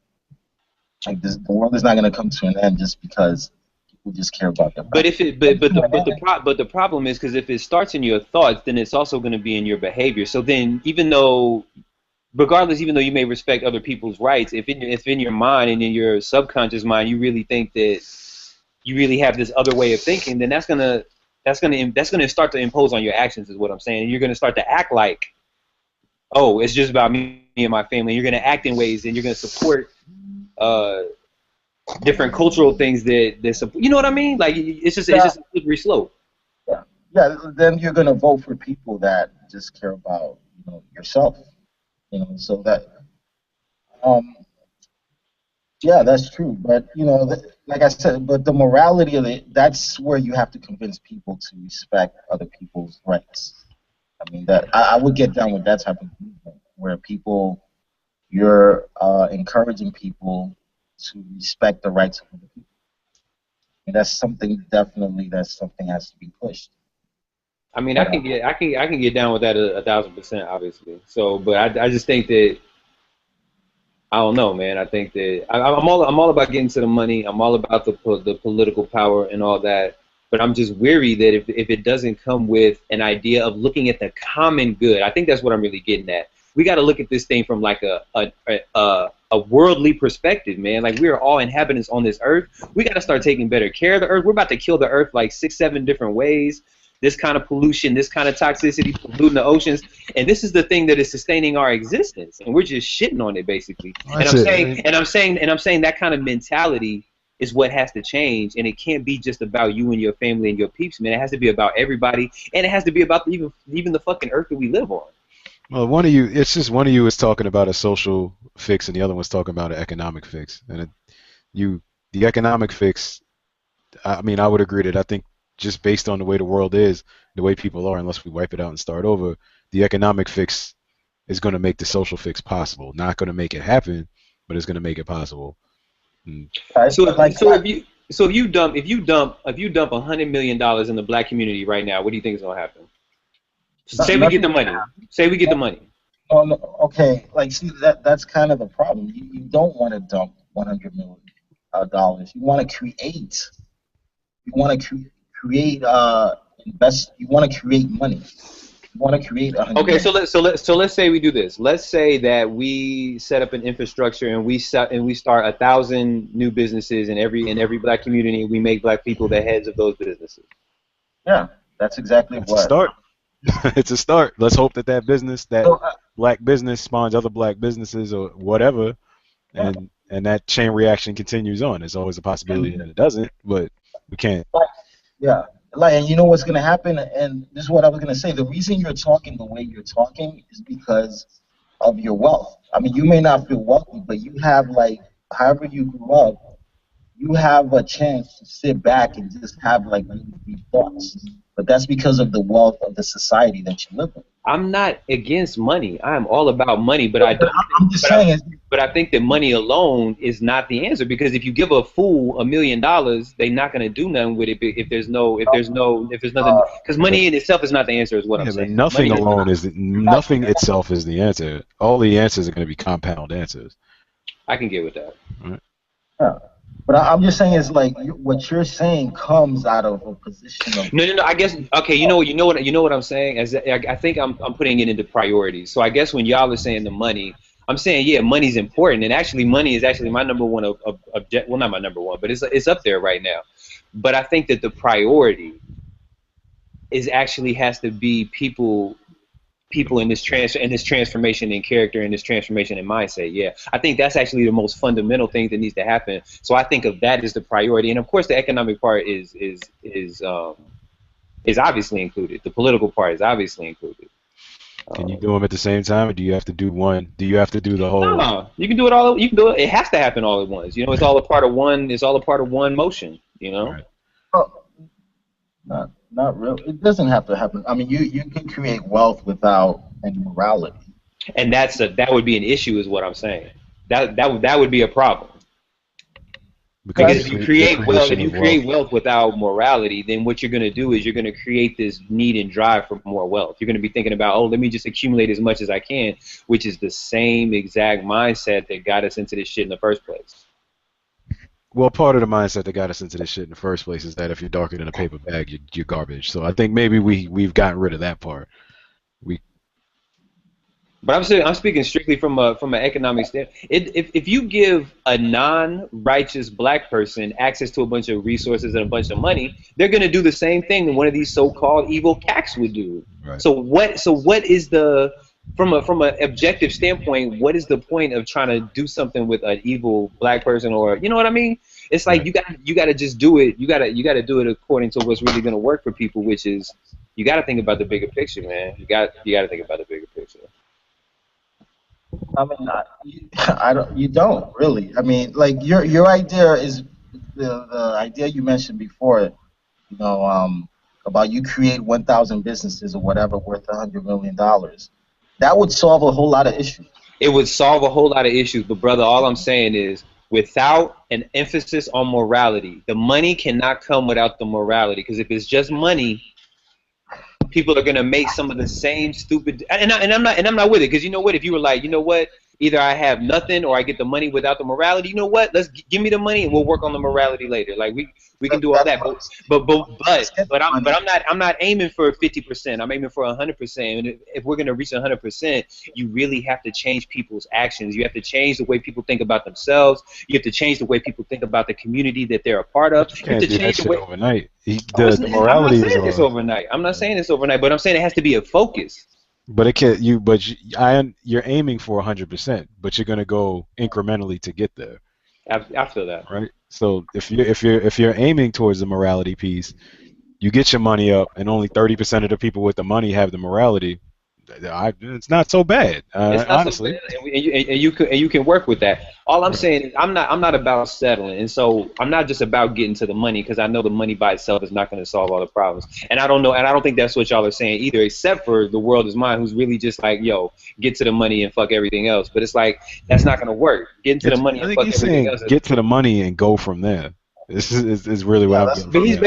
Like the world is not going to come to an end just because people just care about them. But the problem is, because if it starts in your thoughts, then it's also going to be in your behavior. So then, even though you may respect other people's rights, if in your mind and in your subconscious mind you really think that you really have this other way of thinking, then that's gonna start to impose on your actions, is what I'm saying. And you're gonna start to act like, oh, it's just about me and my family. You're gonna act in ways, and you're gonna support different cultural things that support. You know what I mean? Like it's just a slippery slope. Yeah, yeah. Then you're gonna vote for people that just care about yourself. So that um yeah, that's true. But like I said, but the morality of it—that's where you have to convince people to respect other people's rights. I mean, that I would get down with that type of movement where you're encouraging people to respect the rights of other people. And that's something has to be pushed. I mean, But I can get down with that 1,000%, obviously. So, but I just think that I don't know, man. I think that I'm all about getting to the money. I'm all about the political power and all that. But I'm just weary that if it doesn't come with an idea of looking at the common good, I think that's what I'm really getting at. We got to look at this thing from like a worldly perspective, man. Like we are all inhabitants on this earth. We got to start taking better care of the earth. We're about to kill the earth like 6, 7 different ways. This kind of pollution, this kind of toxicity, polluting the oceans, and this is the thing that is sustaining our existence, and we're just shitting on it basically. And I'm saying that kind of mentality is what has to change, and it can't be just about you and your family and your peeps, man. It has to be about everybody, and it has to be about even the fucking earth that we live on. Well, one of you is talking about a social fix, and the other one's talking about an economic fix. And the economic fix, I mean, I would agree that I think just based on the way the world is, the way people are, unless we wipe it out and start over, the economic fix is going to make the social fix possible. Not going to make it happen, but it's going to make it possible. So if you dump $100 million in the black community right now, what do you think is going to happen? Say we get the money. Say we get the money. Okay, like see that's kind of the problem. You don't want to dump $100 million. You want to create. You want to create invest. You want to create money. You want to create. Okay, so let's say we do this. Let's say that we set up an infrastructure and we start 1,000 new businesses in every black community. And we make black people the heads of those businesses. Yeah, that's exactly what. A start. It's a start. Let's hope that business, black business, spawns other black businesses or whatever, and that chain reaction continues on. There's always a possibility that it doesn't, but we can't. Yeah, and you know what's gonna happen, and this is what I was gonna say. The reason you're talking the way you're talking is because of your wealth. I mean, you may not feel wealthy, but you have however you grew up, you have a chance to sit back and just have really deep thoughts. But that's because of the wealth of the society that you live in. I'm not against money. I am all about money, but I think that money alone is not the answer, because if you give a fool $1 million, they're not going to do nothing with it if there's nothing, because money in itself is not the answer, is what I'm saying. Nothing itself is the answer. All the answers are going to be compound answers. I can get with that. Right. Yeah. But I'm just saying is what you're saying comes out of a position of no. I guess okay. You know what I'm saying. I think I'm putting it into priorities. So I guess when y'all are saying the money, I'm saying yeah, money's important, and actually money is actually my number one object. Well, not my number one, but it's up there right now. But I think that the priority has to be people in this transformation in character and this transformation in mindset. Yeah, I think that's actually the most fundamental thing that needs to happen. So I think of that as the priority, and of course the economic part is obviously included. The political part is obviously included. Can you do them at the same time, or do you have to do one? Do you have to do the whole? No, you can do it all. You can do it. It has to happen all at once. You know, it's all a part of one. It's all a part of one motion. You know. Right. Oh, not really. It doesn't have to happen. I mean, you can create wealth without any morality. And that would be an issue, is what I'm saying. That would be a problem. Because if you create wealth without morality, then what you're going to do is you're going to create this need and drive for more wealth. You're going to be thinking about, oh, let me just accumulate as much as I can, which is the same exact mindset that got us into this shit in the first place. Well, part of the mindset that got us into this shit in the first place is that if you're darker than a paper bag, you're garbage. So I think maybe we've gotten rid of that part. But I'm speaking strictly from an economic standpoint. If you give a non-righteous black person access to a bunch of resources and a bunch of money, they're going to do the same thing that one of these so-called evil cats would do. Right. So what is the from an objective standpoint, what is the point of trying to do something with an evil black person, or you know what I mean? It's like Right. you gotta just do it. You gotta do it according to what's really gonna work for people, which is you gotta think about the bigger picture, man. You gotta think about the bigger picture. I mean, I don't. You don't really. I mean, like your idea is the idea you mentioned before. You know, about you create 1,000 businesses or whatever worth $100 million. That would solve a whole lot of issues. It would solve a whole lot of issues, but brother, all I'm saying is without an emphasis on morality, the money cannot come without the morality. Because if it's just money, people are gonna make some of the same stupid I'm not with it because you know what, if you were like, you know what, either I have nothing or I get the money without the morality, you know what, give me the money and we'll work on the morality later. Like we can do all That's that, what I'm but saying. but but Let's get the but money. I'm not aiming for 50%. I'm aiming for 100%. And if we're gonna reach 100%, you really have to change people's actions. You have to change the way people think about themselves. You have to change the way people think about the community that they're a part of. But you You have can't to do that change the shit way. overnight. Oh, The I'm not morality is saying it's a. overnight. I'm not saying it's overnight, but I'm saying it has to be a focus. But it can't. You're aiming for 100%, but you're gonna go incrementally to get there, I feel that. right? So if you're aiming towards the morality piece, you get your money up, and only 30% of the people with the money have the morality. It's not so bad, It's not so bad, honestly. and you can work with that. All I'm saying is I'm not about settling, and so I'm not just about getting to the money because I know the money by itself is not going to solve all the problems, and I don't know, and I don't think that's what y'all are saying either, except for the world is mine, who's really just like, yo, get to the money and fuck everything else. But it's like that's not going to work. Getting to the money I and think fuck he's everything saying else is. get to the money and go from there. This is really what Yeah, I'm that's getting But from he's that.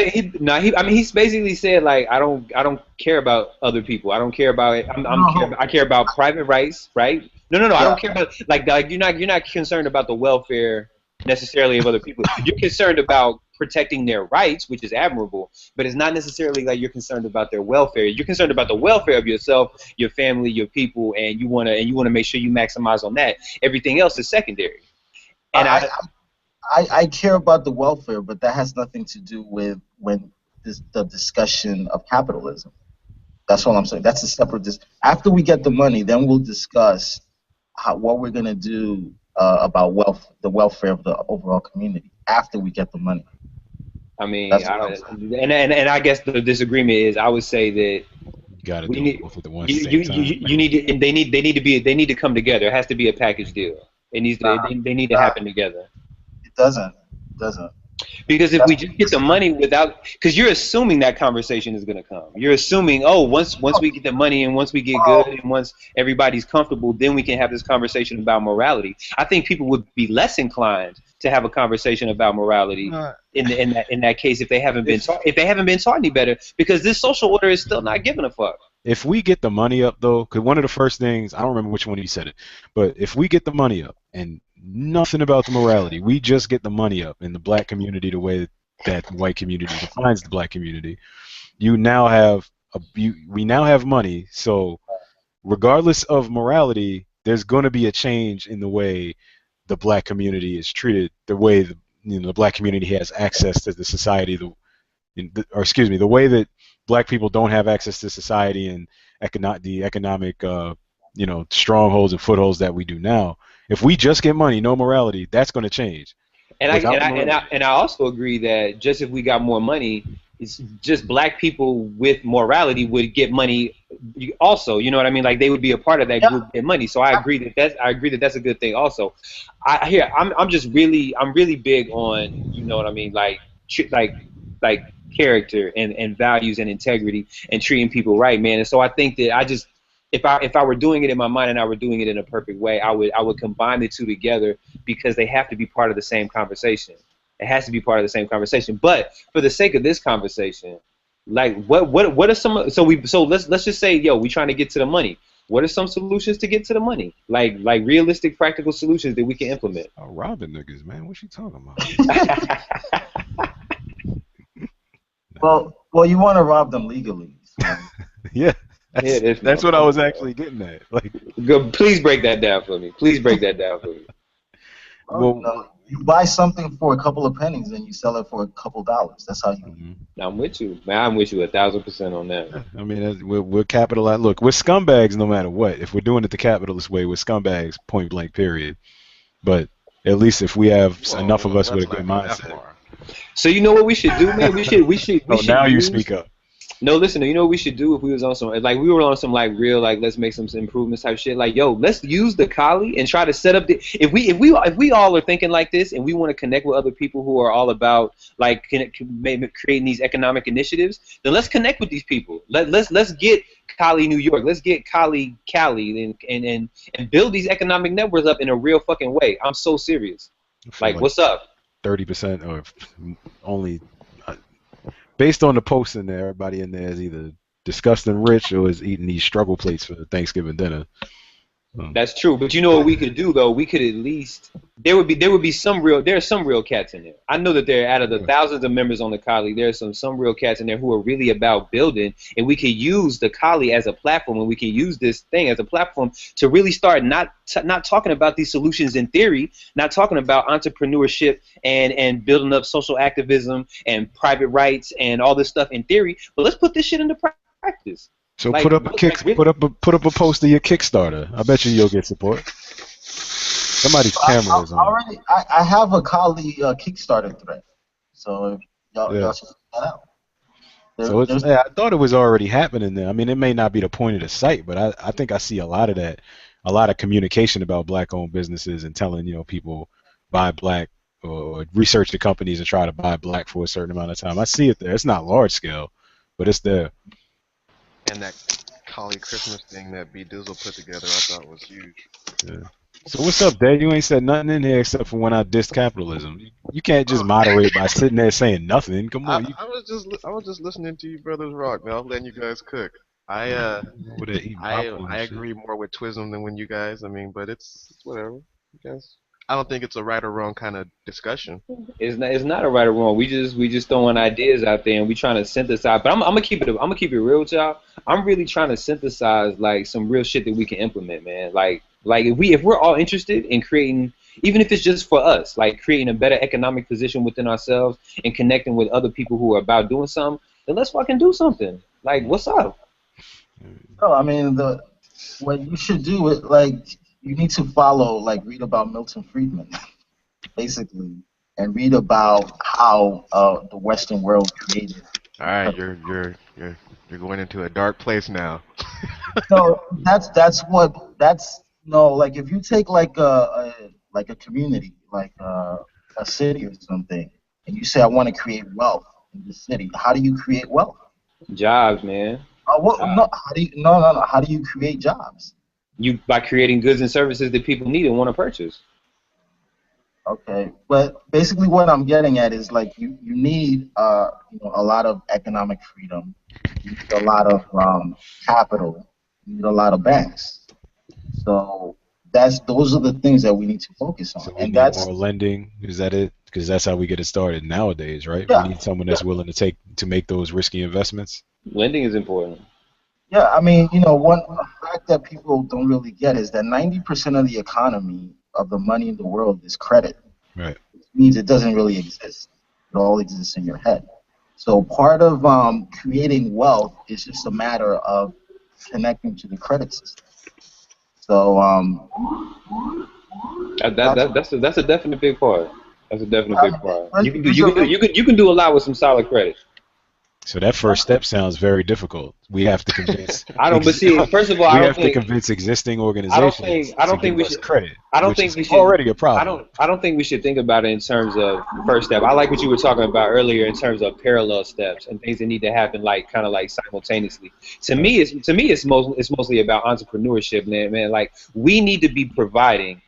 I mean he's basically said like I don't care about other people. I don't care about it. no. I care about private rights, right? No. I Yeah, don't care about like you're not concerned about the welfare necessarily of other people. You're concerned about protecting their rights, which is admirable, but it's not necessarily like you're concerned about their welfare. You're concerned about the welfare of yourself, your family, your people, and you wanna make sure you maximize on that. Everything else is secondary. And I, I I care about the welfare, but that has nothing to do with the discussion of capitalism. That's all I'm saying. That's a separate. After we get the money, then we'll discuss what we're gonna do about the welfare of the overall community. After we get the money, I mean, that's I what I'm don't, saying. and I guess the disagreement is I would say that You got to we do them need both at the one you same you you, time. you need to, and they need to come together. It has to be a package deal. It needs to Nah, they need to nah, happen together. it doesn't. It doesn't. Because if That's we just get the money without, because you're assuming that conversation is going to come. You're assuming, oh, once we get the money and once we get good well, and once everybody's comfortable, then we can have this conversation about morality. I think people would be less inclined to have a conversation about morality Uh, in that case if they haven't been if taught if they haven't been taught any better because this social order is still not giving a fuck. if we get the money up though, because one of the first things, I don't remember which one you said it, but if we get the money up and nothing about the morality, we just get the money up in the black community the way that the white community defines the black community, you now have we now have money. So regardless of morality, there's going to be a change in the way the black community is treated, the way the black community has access to the society, or excuse me, the way that black people don't have access to society and the economic strongholds and footholds that we do now. If we just get money, no morality, that's going to change. And I Without and the I and morality, I and I also agree that just if we got more money, it's just black people with morality would get money also. You know what I mean? Like they would be a part of that yeah, group get money. So I agree that that's a good thing also. I'm really big on, you know what I mean, like like character and values and integrity and treating people right, man. And so I think that I just if I were doing it in my mind and I were doing it in a perfect way, I would combine the two together because they have to be part of the same conversation. It has to be part of the same conversation. But for the sake of this conversation, like what are some so let's just say, yo, we trying to get to the money. What are some solutions to get to the money? Like realistic, practical solutions that we can implement. robbing niggas, man. What you talking about? Nah. well, you want to rob them legally. So. Yeah, Yeah, that's this that's what I was motherfucker. actually getting at. Like, Go, please break that down for me. Please break that down for me. Well, well, you buy something for a couple of pennies and you sell it for a couple dollars. That's how you. mhm. I'm with you, man. I'm with you 1,000% on that. I mean, we're capitalized. Look, we're scumbags no matter what. If we're doing it the capitalist way, we're scumbags, point blank, period. But At least if we have enough of Whoa, us with a let's good not go that mindset. far. So you know what we should do, man? We Oh, should now you use. speak up. No, listen. You know what we should do if we was on some like we were on some like real like let's make some improvements type shit. Like yo, let's use the Kali and try to set up the if we all are thinking like this and we want to connect with other people who are all about like creating these economic initiatives, then let's connect with these people. Let's get Kali New York. Let's get Kali Cali and build these economic networks up in a real fucking way. I'm so serious. I feel Like like what's up? 30% or only based on the posts in there, everybody in there is either disgusting rich or is eating these struggle plates for Thanksgiving dinner. That's true, but you know what we could do though? We could at least there are some real cats in there. I know that there out of the thousands of members on the Kali, there are some real cats in there who are really about building, and we could use the Kali as a platform, and we could use this thing as a platform to really start not talking about these solutions in theory, not talking about entrepreneurship and building up social activism and private rights and all this stuff in theory, but let's put this shit into practice. So Like, put up a post of your Kickstarter. I bet you'll get support. Somebody's camera is on. I have a Kali Kickstarter thread, so y'all should check that out. I thought it was already happening there. I mean, it may not be the point of the site, but I think I see a lot of that, a lot of communication about black-owned businesses and telling people buy black or research the companies and try to buy black for a certain amount of time. I see it there. It's not large scale, but it's there. And that Kali Christmas thing that B Dizzle put together, I thought was huge. Yeah. So what's up, Dad? You ain't said nothing in here except for when I dissed capitalism. You can't just moderate by sitting there saying nothing. Come on. I was just listening to you brothers rock, man. I was letting you guys cook. I agree more with Twism than when you guys. I mean, but it's whatever. I guess. I don't think it's a right or wrong kind of discussion. It's not a right or wrong. We just throwing ideas out there and we trying to synthesize. But I'm gonna keep it real with y'all. I'm really trying to synthesize like some real shit that we can implement, man. Like if we're all interested in creating, even if it's just for us, like creating a better economic position within ourselves and connecting with other people who are about doing something, then let's fucking do something. Like what's up? No, I mean what you should do is like. You need to read about Milton Friedman, basically, and read about how the Western world created. All right, you're going into a dark place now. No, like if you take like a community, like a city or something, and you say I want to create wealth in the city. How do you create wealth? Jobs, man. No. How do you create jobs? By creating goods and services that people need and want to purchase. Okay, but basically what I'm getting at is like you need a lot of economic freedom, you need a lot of capital, you need a lot of banks. So those are the things that we need to focus on. So we need more lending. Is that it? Because that's how we get it started nowadays, right? Yeah, we need someone that's willing to make those risky investments. Lending is important. Yeah, I mean, one fact that people don't really get is that 90% of the economy of the money in the world is credit. Right. Which means it doesn't really exist. It all exists in your head. So part of creating wealth is just a matter of connecting to the credit system. So that's a definite big part. That's a definite big part. You can do a lot with some solid credit. So that first step sounds very difficult. We have to convince. First of all, we have to convince existing organizations. I don't think we should credit. I don't think we should already a problem. I don't think we should think about it in terms of first step. I like what you were talking about earlier in terms of parallel steps and things that need to happen kind of simultaneously. To me, it's mostly about entrepreneurship, man. Like we need to be providing,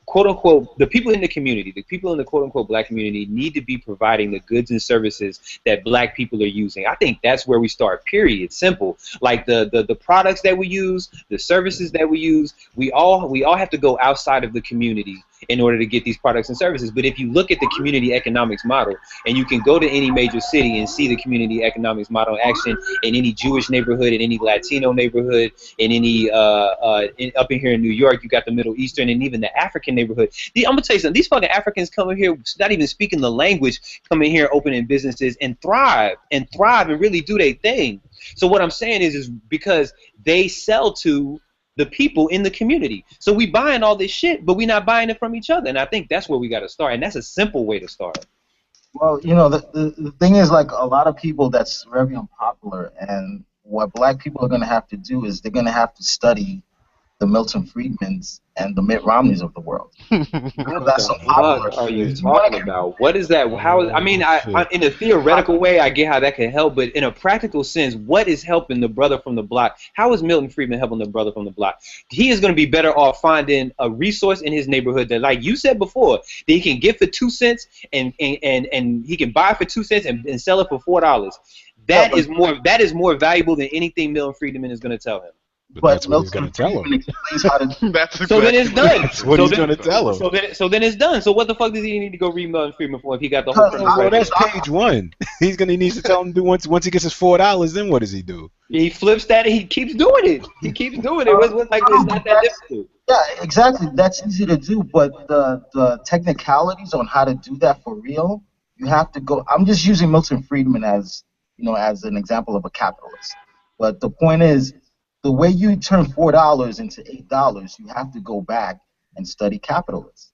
quote unquote, the people in the community, the people in the quote unquote black community need to be providing the goods and services that black people are using. I think that's where we start, period. Simple. Like the products that we use, the services that we use, we all have to go outside of the community in order to get these products and services. But if you look at the community economics model, and you can go to any major city and see the community economics model in action in any Jewish neighborhood, in any Latino neighborhood, in any up in here in New York, you got the Middle Eastern and even the African neighborhood. I'm gonna tell you something. These fucking Africans come in here, not even speaking the language, come in here opening businesses and thrive and really do their thing. So what I'm saying is because they sell to the people in the community. So we buying all this shit, but we not buying it from each other. And I think that's where we got to start. And that's a simple way to start. Well, you know, the thing is, like, a lot of people, that's very unpopular, and what black people are going to have to do is they're going to have to study the Milton Friedmans and the Mitt Romneys of the world. What That's the unpopular. fuck are you If you want talking to, about? What is that? How? I mean, in a theoretical way, I get how that can help, but in a practical sense, what is helping the brother from the block? How is Milton Friedman helping the brother from the block? He is going to be better off finding a resource in his neighborhood that, like you said before, that he can get for 2 cents and he can buy for 2 cents and sell it for $4. That is more valuable than anything Milton Friedman is going to tell him. But but that's what he's Milton going to tell Friedman him. explains how to. That's So then it's done. That's what so he's then, going to tell him. so then it's done. So what the fuck does he need to go read Milton Friedman for if he got the whole Because premise Well, right that's there? page one. He needs to tell him to do once he gets his $4. Then what does he do? He flips that and he keeps doing it. He keeps doing it. It's not that difficult. Yeah, exactly. That's easy to do, but the technicalities on how to do that for real, you have to go. I'm just using Milton Friedman as, you know, as an example of a capitalist. But the point is, the way you turn $4 into $8, you have to go back and study capitalism.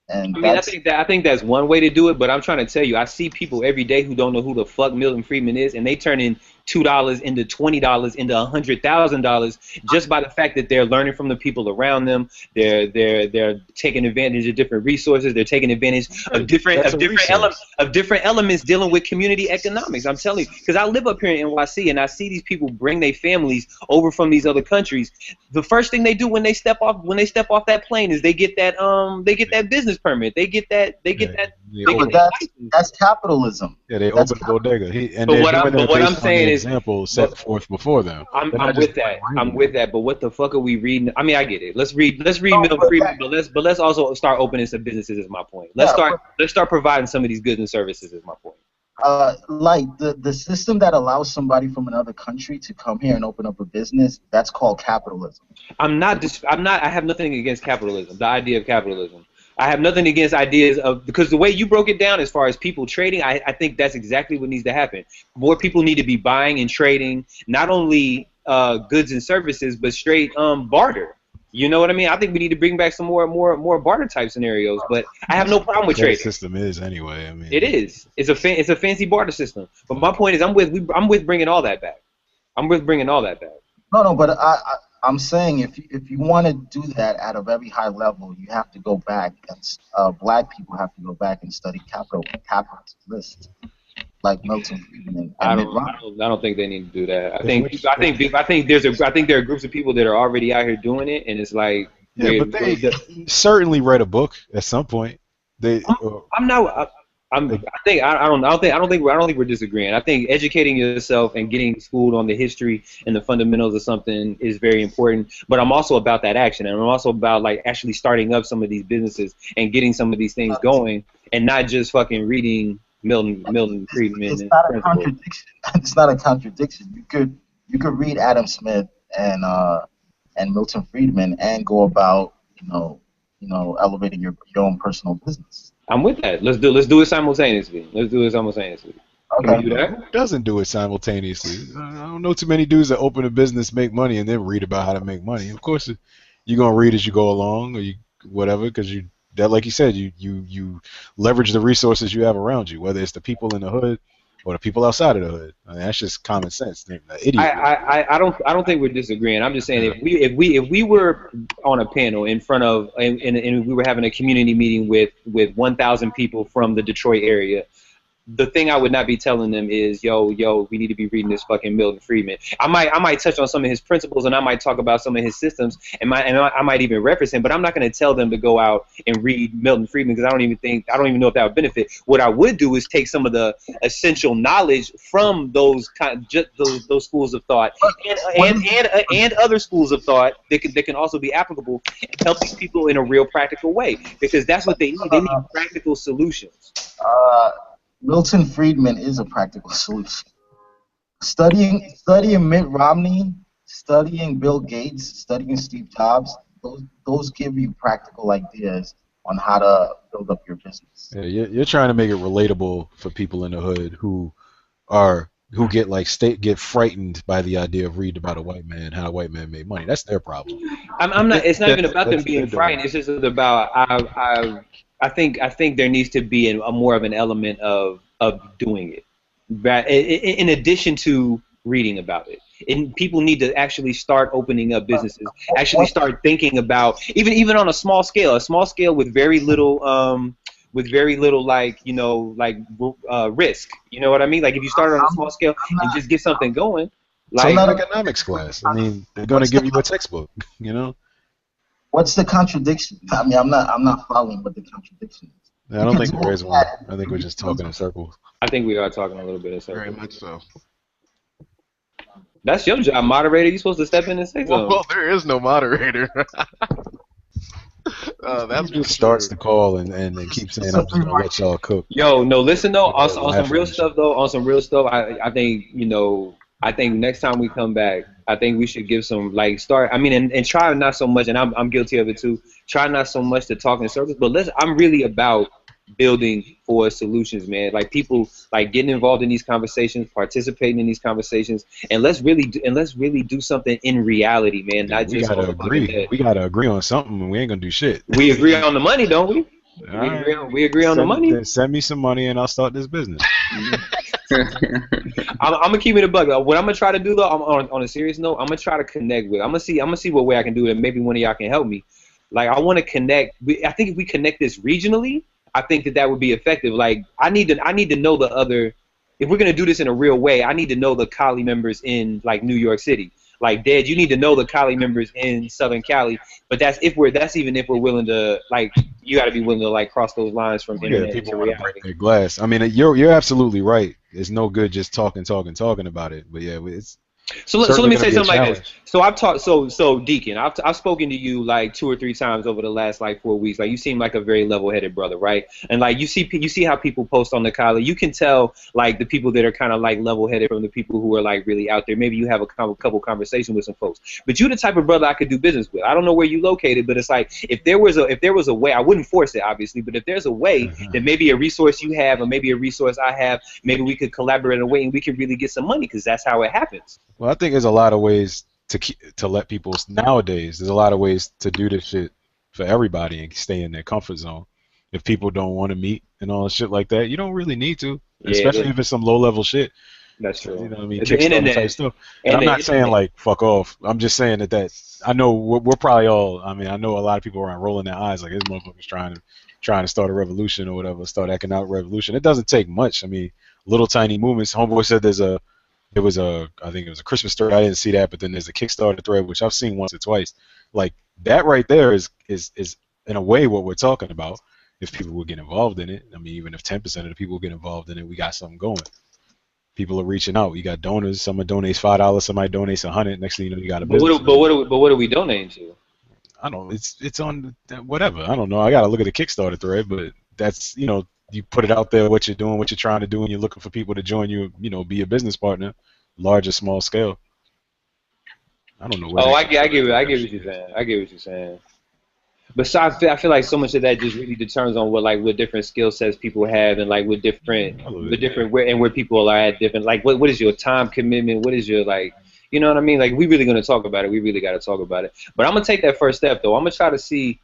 And I mean, that's I think that's one way to do it, but I'm trying to tell you, I see people every day who don't know who the fuck Milton Friedman is, and they turn in $2 into $20 into $100,000 just by the fact that they're learning from the people around them. They're taking advantage of different resources. They're taking advantage of different elements dealing with community economics. I'm telling you, because I live up here in NYC and I see these people bring their families over from these other countries. The first thing they do when they step off that plane is they get that business permit. They get that. that's capitalism. Yeah, they That's open the bodega. But what I'm saying is, example set forth before them. I'm with that. I'm with that. But what the fuck are we reading? I mean, I get it. Let's read Milton Friedman, but let's also start opening some businesses. Is my point. Let's start providing some of these goods and services. Is my point. Like the system that allows somebody from another country to come here and open up a business, that's called capitalism. I have nothing against capitalism. The idea of capitalism. I have nothing against ideas of, because the way you broke it down as far as people trading, I think that's exactly what needs to happen. More people need to be buying and trading, not only goods and services, but straight barter. You know what I mean? I think we need to bring back some more barter type scenarios. But I have no problem with trading. System is anyway. I mean, it is. It's a fancy barter system. But my point is, I'm with bringing all that back. I'm with bringing all that back. No, but I'm saying if you want to do that at a very high level, you have to go back and black people have to go back and study capitalists like Milton Friedman and Mitt Romney. I don't think they need to do that. I think there are groups of people that are already out here doing it, and it's like but they certainly read a book at some point. I don't think we're disagreeing. I think educating yourself and getting schooled on the history and the fundamentals of something is very important. But I'm also about that action, and I'm also about like actually starting up some of these businesses and getting some of these things going, and not just fucking reading Milton Friedman. It's not a contradiction. It's not a contradiction. You could read Adam Smith and Milton Friedman and go about elevating your own personal business. I'm with that. Let's do it simultaneously. Okay. Can we do that? Doesn't do it simultaneously. I don't know too many dudes that open a business, make money, and then read about how to make money. Of course, you're gonna read as you go along, or whatever, because like you said, you leverage the resources you have around you, whether it's the people in the hood or the people outside of the hood. I mean, that's just common sense. I don't think we're disagreeing. I'm just saying if we were on a panel in front of and we were having a community meeting with 1,000 people from the Detroit area, the thing I would not be telling them is, yo, we need to be reading this fucking Milton Friedman. I might touch on some of his principles, and I might talk about some of his systems, and I might even reference him, but I'm not going to tell them to go out and read Milton Friedman, because I don't even know if that would benefit. What I would do is take some of the essential knowledge from those those schools of thought and other schools of thought that can also be applicable and help these people in a real practical way, because that's what they need. They need practical solutions. Milton Friedman is a practical solution. Studying Mitt Romney, studying Bill Gates, studying Steve Jobs, those give you practical ideas on how to build up your business. Yeah, you're trying to make it relatable for people in the hood who are who get frightened by the idea of reading about a white man, how a white man made money. That's their problem. I'm not. It's not even about them That's being their doing. frightened. It's just about I think there needs to be a more of an element of doing it, but in addition to reading about it. And people need to actually start opening up businesses. Actually, start thinking about even on a small scale with very little risk. You know what I mean? Like if you start on a small scale I'm and not. just get something going, Take like an economics class. I mean, they're gonna What's the give you a textbook. You know. what's the contradiction? I mean, I'm not following what the contradiction is. I You don't could think do there all is one. that. I think we're just talking in circles. I think we are talking a little bit of Very circles. much so. That's your job, moderator. You're supposed to step in and say something. Well, there is no moderator. That's He for just starts sure. the call and keeps saying, "I'm just gonna let y'all cook." Yo, no, listen though. People are On some laughing real and shit. stuff though, on some real stuff, I think I think next time we come back, I think we should give some start. I mean, and try not so much, and I'm guilty of it too. Try not so much to talk in circles, but I'm really about building for solutions, man. Like people getting involved in these conversations, participating in these conversations, and let's really do something in reality, man. Yeah, Not we just on gotta the fucking agree. head. We gotta agree on something, and we ain't gonna do shit. We agree on the money, don't we? All right. We agree on the money. Send me some money, and I'll start this business. I'm gonna keep it a bug. What I'm gonna try to do though, I'm on a serious note, I'm gonna try to connect with. I'm gonna see what way I can do it, and maybe one of y'all can help me. Like I want to connect. I think if we connect this regionally, I think that would be effective. Like I need to know the other. If we're gonna do this in a real way, I need to know the Cali members in New York City. Like Dad, you need to know the Cali members in Southern Cali. But that's even if we're willing to you got to be willing to cross those lines from Yeah, internet people to want to break reality. their glass. I mean, you're absolutely right. It's no good just talking about it. But yeah, it's So let certainly me gonna say be a something like this. challenge. So I've talked. So Deacon, I've spoken to you 2 or 3 times over the last 4 weeks. Like you seem like a very level-headed brother, right? And you see how people post on the Kali. You can tell the people that are kind of level-headed from the people who are really out there. Maybe you have a couple conversations with some folks. But you're the type of brother I could do business with. I don't know where you located, but it's if there was a way, I wouldn't force it obviously, but if there's a way that maybe a resource you have or maybe a resource I have, maybe we could collaborate in a way and we could really get some money because that's how it happens. Well, I think there's a lot of ways to let people nowadays. There's a lot of ways to do this shit for everybody and stay in their comfort zone. If people don't want to meet and all shit like that, you don't really need to, especially Yeah, if it's some low level shit. that's You true. know what I mean? The Kickstarter type internet stuff. And and I'm the not saying internet. fuck off. I'm just saying that I know we're probably all. I mean, I know a lot of people are rolling their eyes like this motherfucker's trying to start a revolution or whatever, start economic revolution. It doesn't take much. I mean, little tiny movements. Homeboy said I think it was a Christmas story. I didn't see that, but then there's a Kickstarter thread which I've seen once or twice. Like that right there is in a way what we're talking about. If people will get involved in it, I mean, even if 10% of the people get involved in it, we got something going. People are reaching out. You got donors. Someone donates $5. Somebody donates $100. Next thing you know, you got a business. What are we donating to? I don't know. It's on whatever. I don't know. I got to look at the Kickstarter thread, but that's you put it out there what you're doing, what you're trying to do, and you're looking for people to join you. Be a business partner, large or small scale. I don't know where. Oh, I get what you're saying. I get what you're saying. But so I feel like so much of that just really determines on what different skill sets people have and where people are at different what is your time commitment, what is your you know what I mean, we really gonna talk about it, we really got to talk about it, but I'm gonna take that first step though. I'm gonna try to see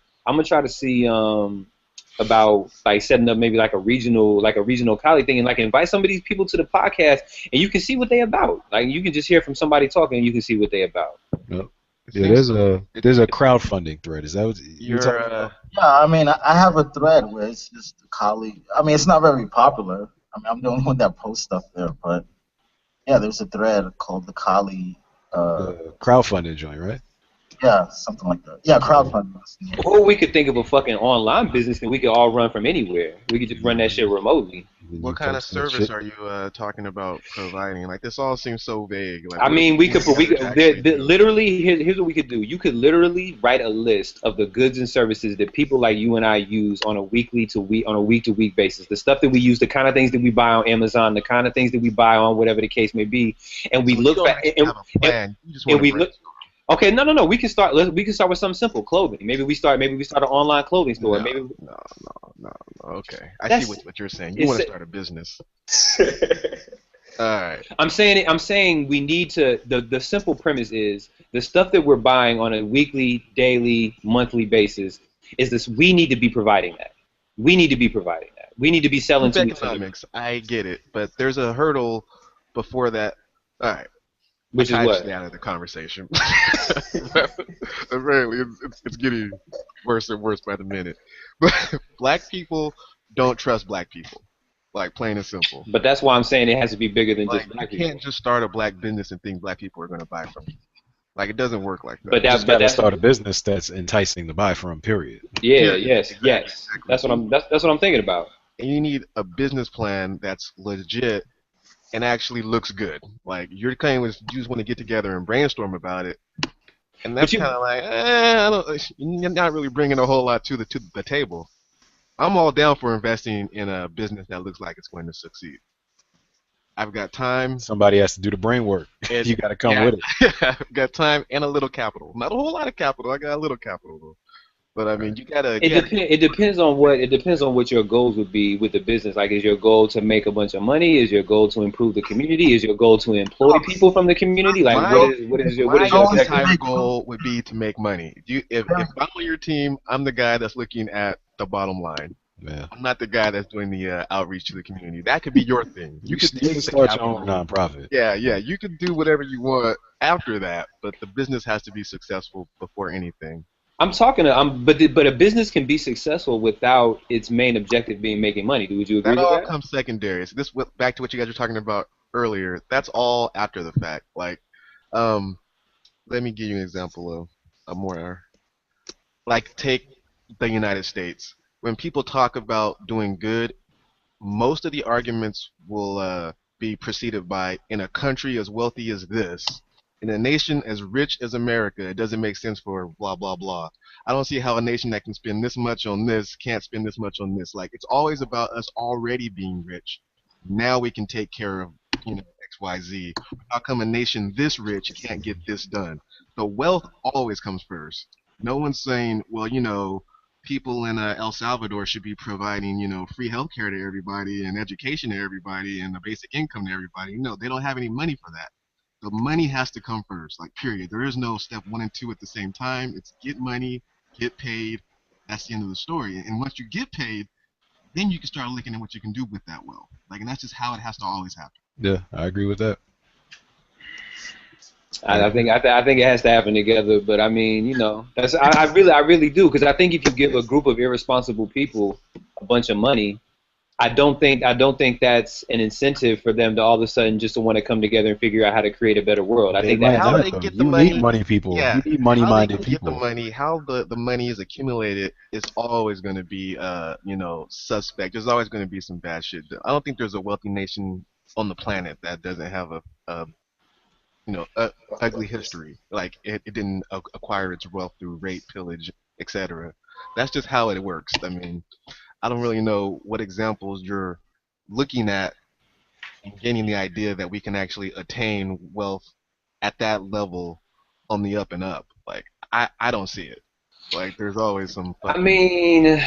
about setting up maybe a regional college thing and invite some of these people to the podcast and you can see what they about, you can just hear from somebody talking and you can see what they about. Yep. Yeah, there's a crowdfunding thread. Is that what you're talking about? Yeah, I mean, I have a thread where it's just the Kali. I mean, it's not very popular. I mean, I'm the only one that posts stuff there, but yeah, there's a thread called the Kali. The crowdfunding joint, right? Yeah, something like that. Yeah, crowdfunding. Or we could think of a fucking online business that we could all run from anywhere. We could just run that shit remotely. What kind of service are you talking about providing? This all seems so vague. I mean, literally, here's what we could do. You could literally write a list of the goods and services that people like you and I use on a week to week basis. The stuff that we use, the kind of things that we buy on Amazon, the kind of things that we buy on whatever the case may be, and we look back and we look. Okay, no. We can start with something simple, clothing. Maybe we start an online clothing store. No. Okay, I see what you're saying. You want to start a business. All right. I'm saying we need to. The simple premise is the stuff that we're buying on a weekly, daily, monthly basis is this. We need to be providing that. We need to be providing that. We need to be selling Group to each other, economics, I get it, but there's a hurdle before that. All right. I which is tried to what. stay out of the conversation. Apparently, it's getting worse and worse by the minute. But black people don't trust black people, like plain and simple. But that's why I'm saying it has to be bigger than just Like you black can't people. just start a black business and think black people are going to buy from you. Like it doesn't work like that. But You just that, but got to that's start a business that's enticing to buy from. Period. yeah, Period. yes, Exactly. yes. Exactly. That's what I'm thinking about. And you need a business plan that's legit and actually looks good. Like your claim was you just want to get together and brainstorm about it, and But that's you, kind of like you're not really bringing a whole lot to the table. I'm all down for investing in a business that looks like it's going to succeed. I've got time Somebody has to do the brain work. and You got to come yeah, with it. I've got time and a little capital. Not a whole lot of capital. I got a little capital though. But I mean, it depends. It depends on what your goals would be with the business. Like, is your goal to make a bunch of money? Is your goal to improve the community? Is your goal to employ people from the community? Like, my what my is your Goal is to objective? entire make goal would be to make money. If I'm on your team, I'm the guy that's looking at the bottom line. Yeah. I'm not the guy that's doing the outreach to the community. That could be your thing. You could You can take the start your own capital. nonprofit. Yeah, yeah. You could do whatever you want after that, but the business has to be successful before anything. I'm talking to, but a business can be successful without its main objective being making money. Would you agree That with all that? comes secondary. So back to what you guys were talking about earlier. That's all after the fact. Like, um, let me give you an example of a more like take the United States. When people talk about doing good, most of the arguments will be preceded by in a country as wealthy as this, in a nation as rich as America, it doesn't make sense for blah blah blah. I don't see how a nation that can spend this much on this can't spend this much on this. Like it's always about us already being rich. Now we can take care of XYZ. How come a nation this rich can't get this done? So wealth always comes first. No one's saying, well, people in El Salvador should be providing, free healthcare to everybody and education to everybody and a basic income to everybody. No, they don't have any money for that. The money has to come first, like period. There is no step one and two at the same time. It's get money, get paid. That's the end of the story. And once you get paid, then you can start looking at what you can do with that wealth. Like, and that's just how it has to always happen. Yeah, I agree with that. I think it has to happen together. But I mean, I really do, because I think if you give a group of irresponsible people a bunch of money, I don't think that's an incentive for them to all of a sudden just to want to come together and figure out how to create a better world. I They think But that might how has not they though. get the You need money, money people. yeah, You need how they money-minded can get the people. money, how the money is accumulated is always going to be, suspect. There's always going to be some bad shit. I don't think there's a wealthy nation on the planet that doesn't have a ugly history. Like it didn't acquire its wealth through rape, pillage, etc. That's just how it works. I mean, I don't really know what examples you're looking at and getting the idea that we can actually attain wealth at that level on the up and up. Like I don't see it. Like there's always some I fucking mean,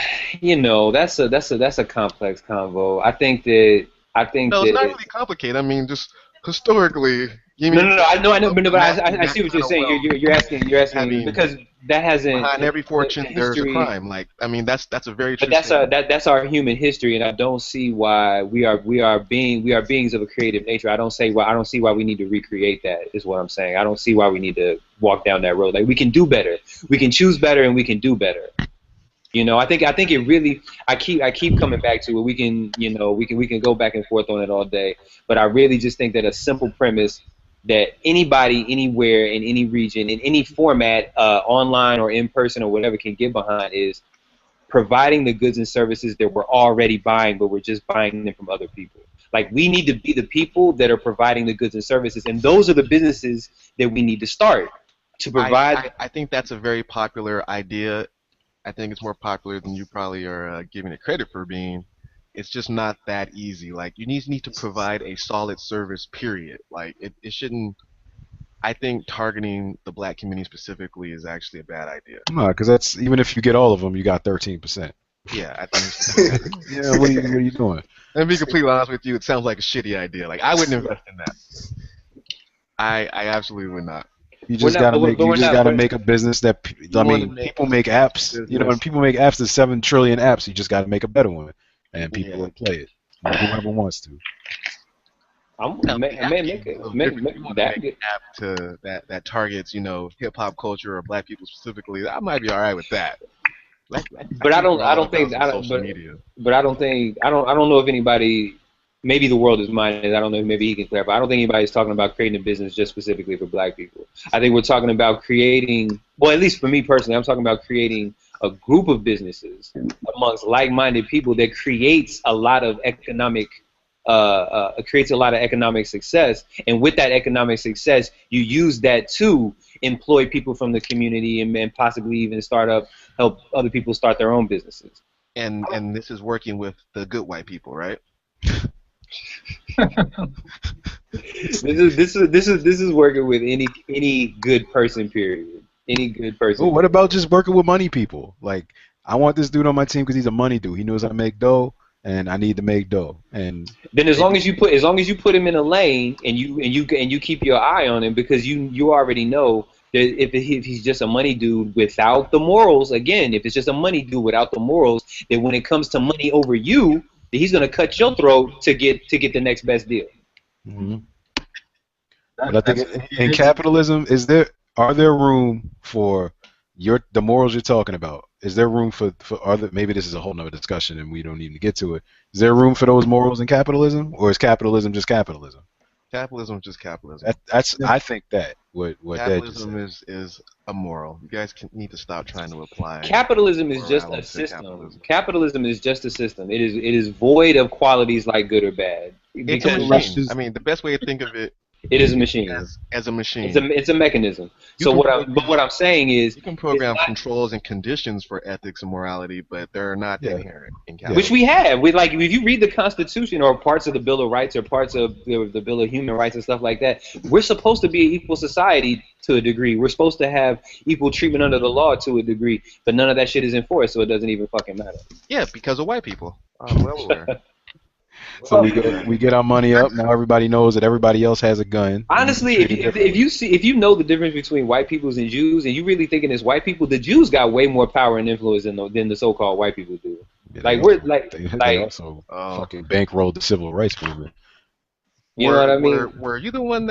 that's a complex convo. I think no, it's not that really complicated. I mean, just historically, give no, me no, no. I know, of but amassing I that see what you're kind of saying. wealth You're asking having because that hasn't behind every the fortune there's a history. crime. Like I mean, that's a very But true statement. that's our human history, and I don't see why we are beings of a creative nature. I don't see why we need to recreate that. Is what I'm saying. I don't see why we need to walk down that road. Like we can do better. We can choose better, and we can do better. I think it really. I keep coming back to it. We can go back and forth on it all day, but I really just think that a simple premise that anybody, anywhere, in any region, in any format, online or in person or whatever, can get behind is providing the goods and services that we're already buying, but we're just buying them from other people. Like we need to be the people that are providing the goods and services, and those are the businesses that we need to start to provide. I think that's a very popular idea. I think it's more popular than you probably are giving it credit for being. It's just not that easy. Like you need to provide a solid service. Period. Like it shouldn't. I think targeting the black community specifically is actually a bad idea. No, because that's even if you get all of them, you got 13%. Yeah, I think we should put that. Yeah, what are you doing? And to be completely honest with you, it sounds like a shitty idea. Like I wouldn't invest in that. I absolutely would not. You We're just not, gotta but make you we're just not. gotta We're, make a business that You I want to mean, make people a make apps. You know, and business. people make apps. There's 7 trillion apps. You just gotta make a better one, and people Yeah. will play it. Whoever wants to. Now, the app man, game is a little different. If you make want to that make good. an app that targets, hip hop culture or black people specifically, I might be all right with that. I But think we're I all don't about think some I don't social media. but I don't think I don't know if anybody, maybe the world is minded. I don't know, maybe he can clarify. I don't think anybody's talking about creating a business just specifically for black people. I think we're talking about creating, well, at least for me personally, I'm talking about creating a group of businesses amongst like-minded people that creates a lot of economic creates a lot of economic success, and with that economic success you use that to employ people from the community, and possibly even help other people start their own businesses. And this is working with the good white people, right? This is working with any good person, period. Any good Oh, person, what period. about just working with money people? Like, I want this dude on my team because he's a money dude. He knows how to make dough, and I need to make dough. And Then maybe, as long as you put him in a lane, and you keep your eye on him, because you already know that if he's just a money dude without the morals, again, if it's just a money dude without the morals, then when it comes to money over you, then he's gonna cut your throat to get the next best deal. Mhm. But That, I think that's in it's capitalism, are there room for the morals you're talking about? Is there room for other? Maybe this is a whole nother discussion, and we don't even get to it. Is there room for those morals in capitalism, or is capitalism just capitalism? Capitalism is just capitalism. That's I think that what Dad just Capitalism said. is immoral. You guys need to stop trying to apply Capitalism is just a morality to system. capitalism. Capitalism is just a system. It is void of qualities like good or bad, It's a So because let's machine. I just mean, the best way to think of it it is a is machine. as a It's machine. a mechanism. You So can but program what I'm saying is, you can it's program not, controls and conditions for ethics and morality, but they're not yeah inherent in yeah. which capitalism. we have. We, like, if you read the Constitution or parts of the Bill of Rights or parts of the Bill of Human Rights and stuff like that, we're supposed to be an equal society to a degree. We're supposed to have equal treatment under the law to a degree, but none of that shit is enforced, so it doesn't even fucking matter. Yeah, because of white people. I'm well aware. So Well well, aware. we get our money up. Now everybody knows that everybody else has a gun. We need to Honestly, treat it differently. if you know the difference between white peoples and Jews, and you really thinking it's white people, the Jews got way more power and influence than the so-called white people do. Yeah, Like, we're like they like also Oh, fucking bankrolled the civil rights movement. you know what I were mean? you the one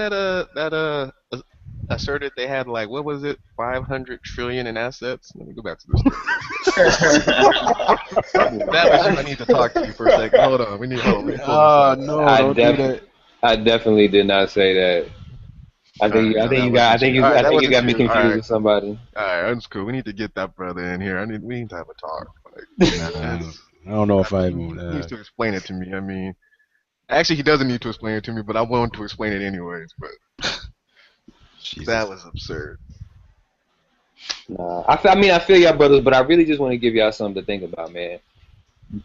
asserted they had like what was it, 500 trillion in assets? Let me go back to this story. That was you. I need to talk to you for a second. Hold on. We need to pull this Ah, up. no, I don't do def that. I definitely did not say that. All right, no, that wasn't you. All right, I that think you wasn't got me you. All confused right, with somebody. all right, that's cool. We need to get that brother in here. We need to have a talk. Like, Nah, it's, I don't know I if I mean, even. he needs to explain it to me. I mean, actually, he doesn't need to explain it to me, but I want him to explain it anyways. But that Jesus. was absurd. Nah, I mean, I feel y'all brothers, but I really just want to give y'all something to think about, man.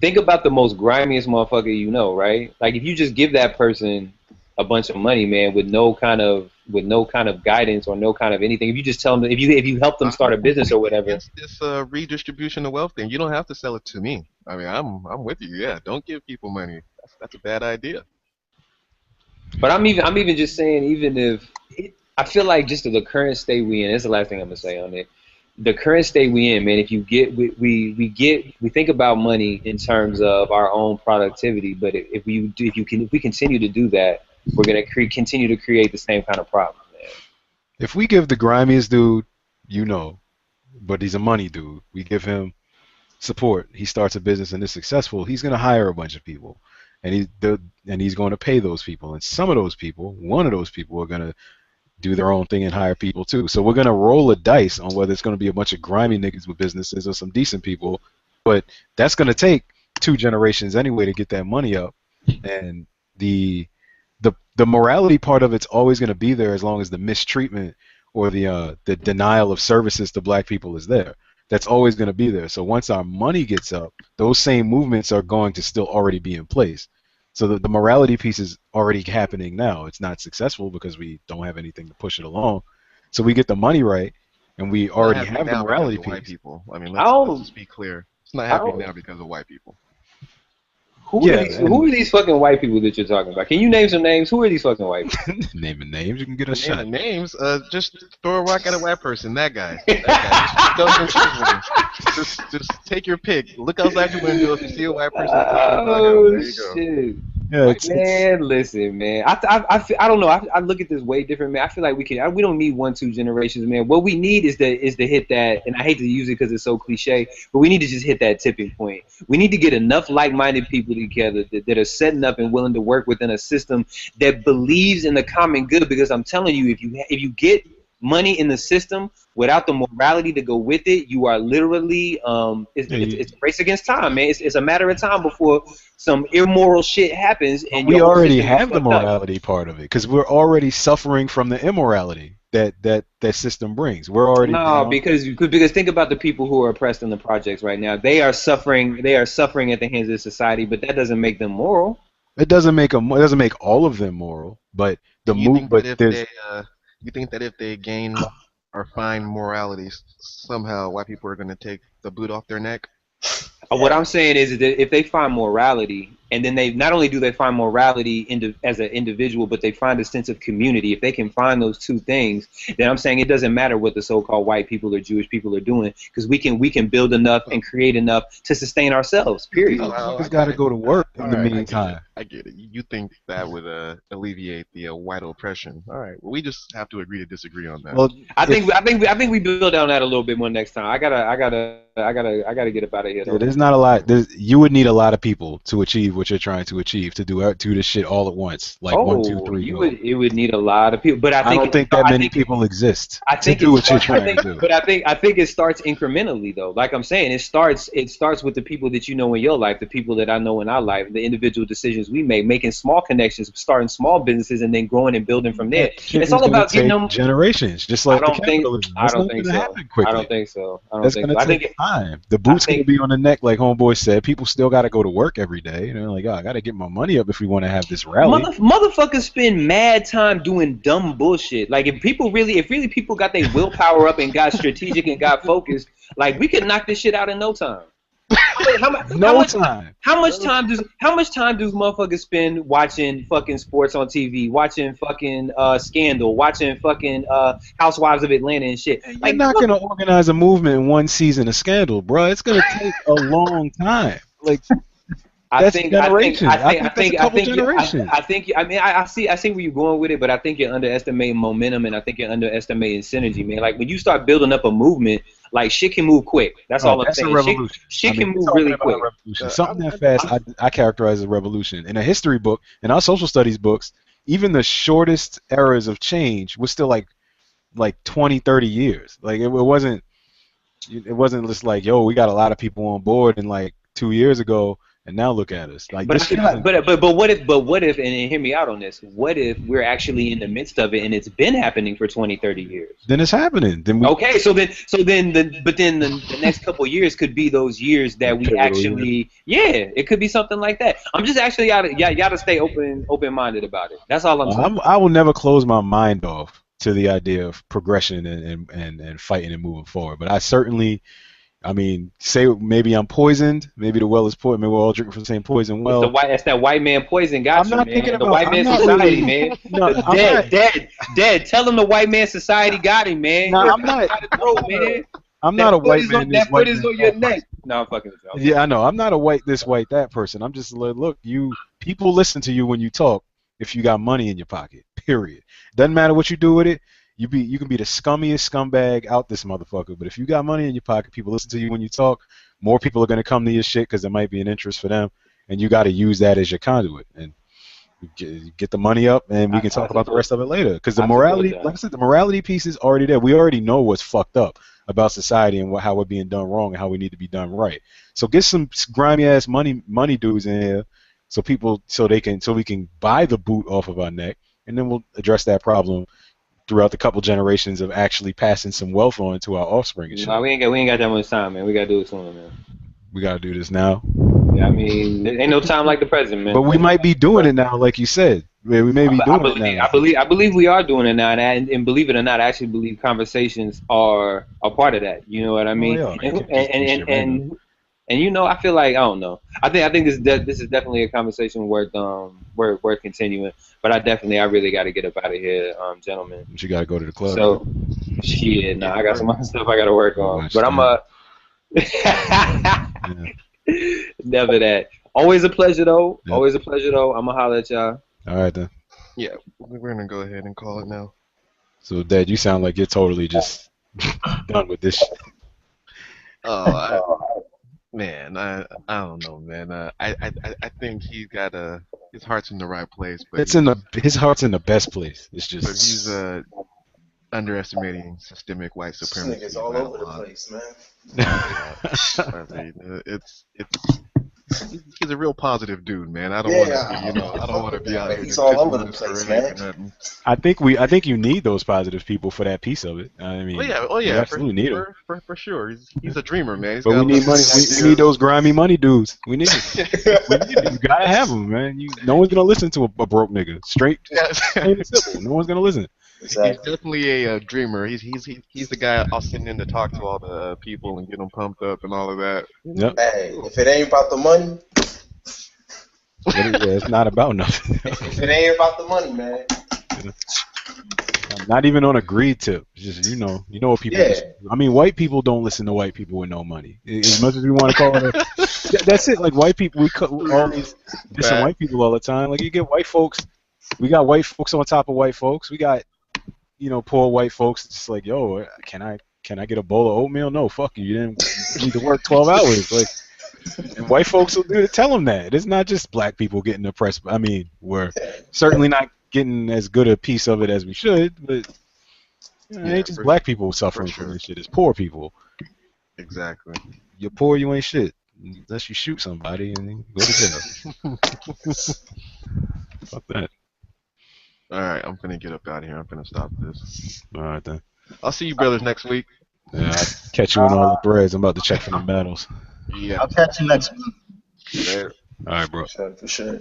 Think about the most grimiest motherfucker you know, right? Like, if you just give that person a bunch of money, man, with no kind of guidance or no kind of anything, if you just tell them, if you help them start I'm a business or completely whatever. against this redistribution of wealth thing. You don't have to sell it to me. I mean, I'm with you. Yeah, don't give people money. That's a bad idea. But I'm even just saying, even if I feel like just the current state we in. That's the last thing I'm gonna say on it. The current state we in, man. If you get we think about money in terms of our own productivity, but if we continue to do that, we're gonna continue to create the same kind of problem, man. If we give the grimiest dude, but he's a money dude, we give him support. He starts a business and is successful. He's going to hire a bunch of people, and he's going to pay those people. And some of those people, one of those people, are going to do their own thing and hire people too. So we're going to roll a dice on whether it's going to be a bunch of grimy niggas with businesses or some decent people. But that's going to take 2 generations anyway to get that money up. And the the morality part of it's always going to be there as long as the mistreatment or the denial of services to black people is there. That's always going to be there. So once our money gets up, those same movements are going to still already be in place. So the morality piece is already happening now. It's not successful because we don't have anything to push it along. So we get the money right, and we It's not already happening have the now because morality of white piece. people. I mean, I let's don't just be clear. It's not I happy don't. now because of white people. Yeah, Who and are these fucking white people that you're talking about? Can you name some names? Who are these fucking white people? naming names, you can get a Name the shot. names. Just throw a rock at a white person. That guy. That guy. Just don't even choose one. Just take your pick. Look outside your window. If you see a white person, throw your rock at him. Oh There you go. shit. Yeah, it's Man, listen, man. I don't know. I look at this way different, man. I feel like we don't need 1, 2 generations, man. What we need is to hit that, and I hate to use it because it's so cliche, but we need to just hit that tipping point. We need to get enough like-minded people together that are setting up and willing to work within a system that believes in the common good. Because I'm telling you, if you get money in the system without the morality to go with it, you are literally it's a race against time, man. It's a matter of time before some immoral shit happens and we your whole already system gets have the fucked up. morality part of it because we're already suffering from the immorality that system brings. We're already No, down. because think about the people who are oppressed in the projects right now. They are suffering. They are suffering at the hands of society, but that doesn't make them moral. It doesn't make them. It doesn't make all of them moral, but the Do you move. think But that if there's they gain or find morality, somehow white people are going to take the boot off their neck? What I'm saying is that if they find morality, and then they not only do they find morality as an individual, but they find a sense of community. If they can find those two things, then I'm saying it doesn't matter what the so-called white people or Jewish people are doing, because we can build enough and create enough to sustain ourselves. these Period. motherfuckers got to go to work in All the right, meantime. I get it. You think that would alleviate the white oppression? All right. Well, we just have to agree to disagree on that. Well, I think we build on that a little bit more next time. I gotta get up out of here though. there's not a lot. You would need a lot of people to achieve what you're trying to achieve to do this shit all at once, like 1, 2, Oh, 3, you go. would it would need a lot of people, but I I think don't think that many people exist I to think do it what you're starts, trying to do. but I think it starts incrementally though. Like I'm saying, it starts with the people that you know in your life, the people that I know in our life, the individual decisions we make, making small connections, starting small businesses, and then growing and building from there. That shit It's is all gonna about getting take them. generations, just I like the don't think. capitalism. I That's don't not think gonna so. happen I don't quickly. think so. I don't That's think gonna so. I think. take time. The I boot's gonna think. be on the neck, like Homeboy said. People still got to go to work every day. You know, like, oh, I got to get my money up if we want to have this rally. Motherfuckers spend mad time doing dumb bullshit. Like if really people got their willpower up and got strategic and got focused, like we could knock this shit out in no time. No time. How much time do motherfuckers spend watching fucking sports on TV, watching fucking Scandal, watching fucking Housewives of Atlanta and shit? You're Like, not gonna organize a movement in one season of Scandal, bro. It's gonna take a long time. Like that's generations. I think that's a couple generations. I mean, I see where you're going with it, but I think you're underestimating momentum, and I think you're underestimating synergy, man. Like when you start building up a movement, like shit can move quick. That's all I'm That's saying. a revolution. Shit I mean, can move talking really about quick. a revolution. Something that fast, I characterize as a revolution. In a history book, in our social studies books, even the shortest eras of change was still like 20, 30 years. Like it wasn't just like, yo, we got a lot of people on board in like 2 years ago, and now look at us. Like But this shit isn't. what if and hear me out on this? What if we're actually in the midst of it and it's been happening for 20, 30 years? Then it's happening. Then we. Okay, the next couple years could be those years that we actually, yeah, it could be something like that. I'm just actually y'all to stay open minded about it. That's all I'm saying. I will never close my mind off to the idea of progression and fighting and moving forward. But I certainly, I mean, say maybe I'm poisoned, maybe the well is poisoned, maybe we're all drinking from the same poison well. That's that white man poison got I'm you, not man. thinking The about white man society, man. No, I'm Dead. Tell him the white man society got him, man. No, I'm not. I'm not a white man. That foot is on your neck. No, I'm fucking with you. Yeah, I know. I'm not a white this, white that person. I'm just like, look, people listen to you when you talk if you got money in your pocket. Period. Doesn't matter what you do with it. You can be the scummiest scumbag out this motherfucker, but if you got money in your pocket, people listen to you when you talk. More people are gonna come to your shit because there might be an interest for them, and you got to use that as your conduit and get the money up, and we can talk about the rest of it later. Because the morality, like I said, the morality piece is already there. We already know what's fucked up about society and how we're being done wrong and how we need to be done right. So get some grimy ass money dudes in here, so we can buy the boot off of our neck, and then we'll address that problem throughout the couple generations of actually passing some wealth on to our offspring and shit. No, we ain't got that much time, man. We gotta do it sooner, man. We gotta do this now. Yeah, I mean, there ain't no time like the present, man. But we might be doing it now, like you said. We may be doing it now. I believe we are doing it now, and believe it or not, I actually believe conversations are a part of that. You know what I mean? Oh, yeah. And I feel like I don't know. I think this is definitely a conversation worth continuing. But I really got to get up out of here, gentlemen. But you gotta go to the club. So shit, Yeah, I got some other stuff I got to work Go on. watch But I'm that. never that. Always a pleasure though. Yep. Always a pleasure though. I'ma holler at y'all. All right then. yeah, we're gonna go ahead and call it now. So, Dad, you sound like you're totally just done with this shit. Oh, man, I don't know, man. I think he got his heart's in the right place, but His heart's in the best place. It's he's just underestimating systemic white This supremacy. nigga's all by a over the lot. place, man. I mean, he's a real positive dude, man. I don't Yeah, want to, I I don't want to fuck with be that, out man. here He's just all pissing over on the this place, parade man. or nothing. I think you need those positive people for that piece of it. I mean, Oh we yeah, absolutely need them. for sure. He's a dreamer, man. He's But got we a need lot money. of We need ideas. those grimy money dudes. We need it. We need it. You gotta have them, man. No one's gonna listen to a broke nigga. Straight, plain and simple. No one's gonna listen. He's Exactly. definitely a dreamer. He's the guy I'll send in to talk to all the people and get them pumped up and all of that. Yep. Hey, if it ain't about the money, It's not about nothing. if it ain't about the money, man. Not even on a greed tip. It's just what people. Yeah. I mean, white people don't listen to white people with no money. As much as we want to call it, that's it. Like white people, we always dissing white people all the time. Like you get white folks, we got white folks on top of white folks. We got poor white folks. It's just like, yo, can I get a bowl of oatmeal? No, fuck you. You need to work 12 hours. Like, and white folks will tell them that. It's not just black people getting oppressed. I mean, we're certainly not getting as good a piece of it as we should, but it ain't just black people suffering from this shit. It's poor people. Exactly. You're poor, you ain't shit. Unless you shoot somebody and then go to jail. Fuck that. All right, I'm gonna get up out of here. I'm gonna stop this. All right then. I'll see you brothers next week. Yeah, I'll catch you in all the threads. I'm about to check for the battles. Yeah. I'll catch you next week. Later. All right, bro. For sure.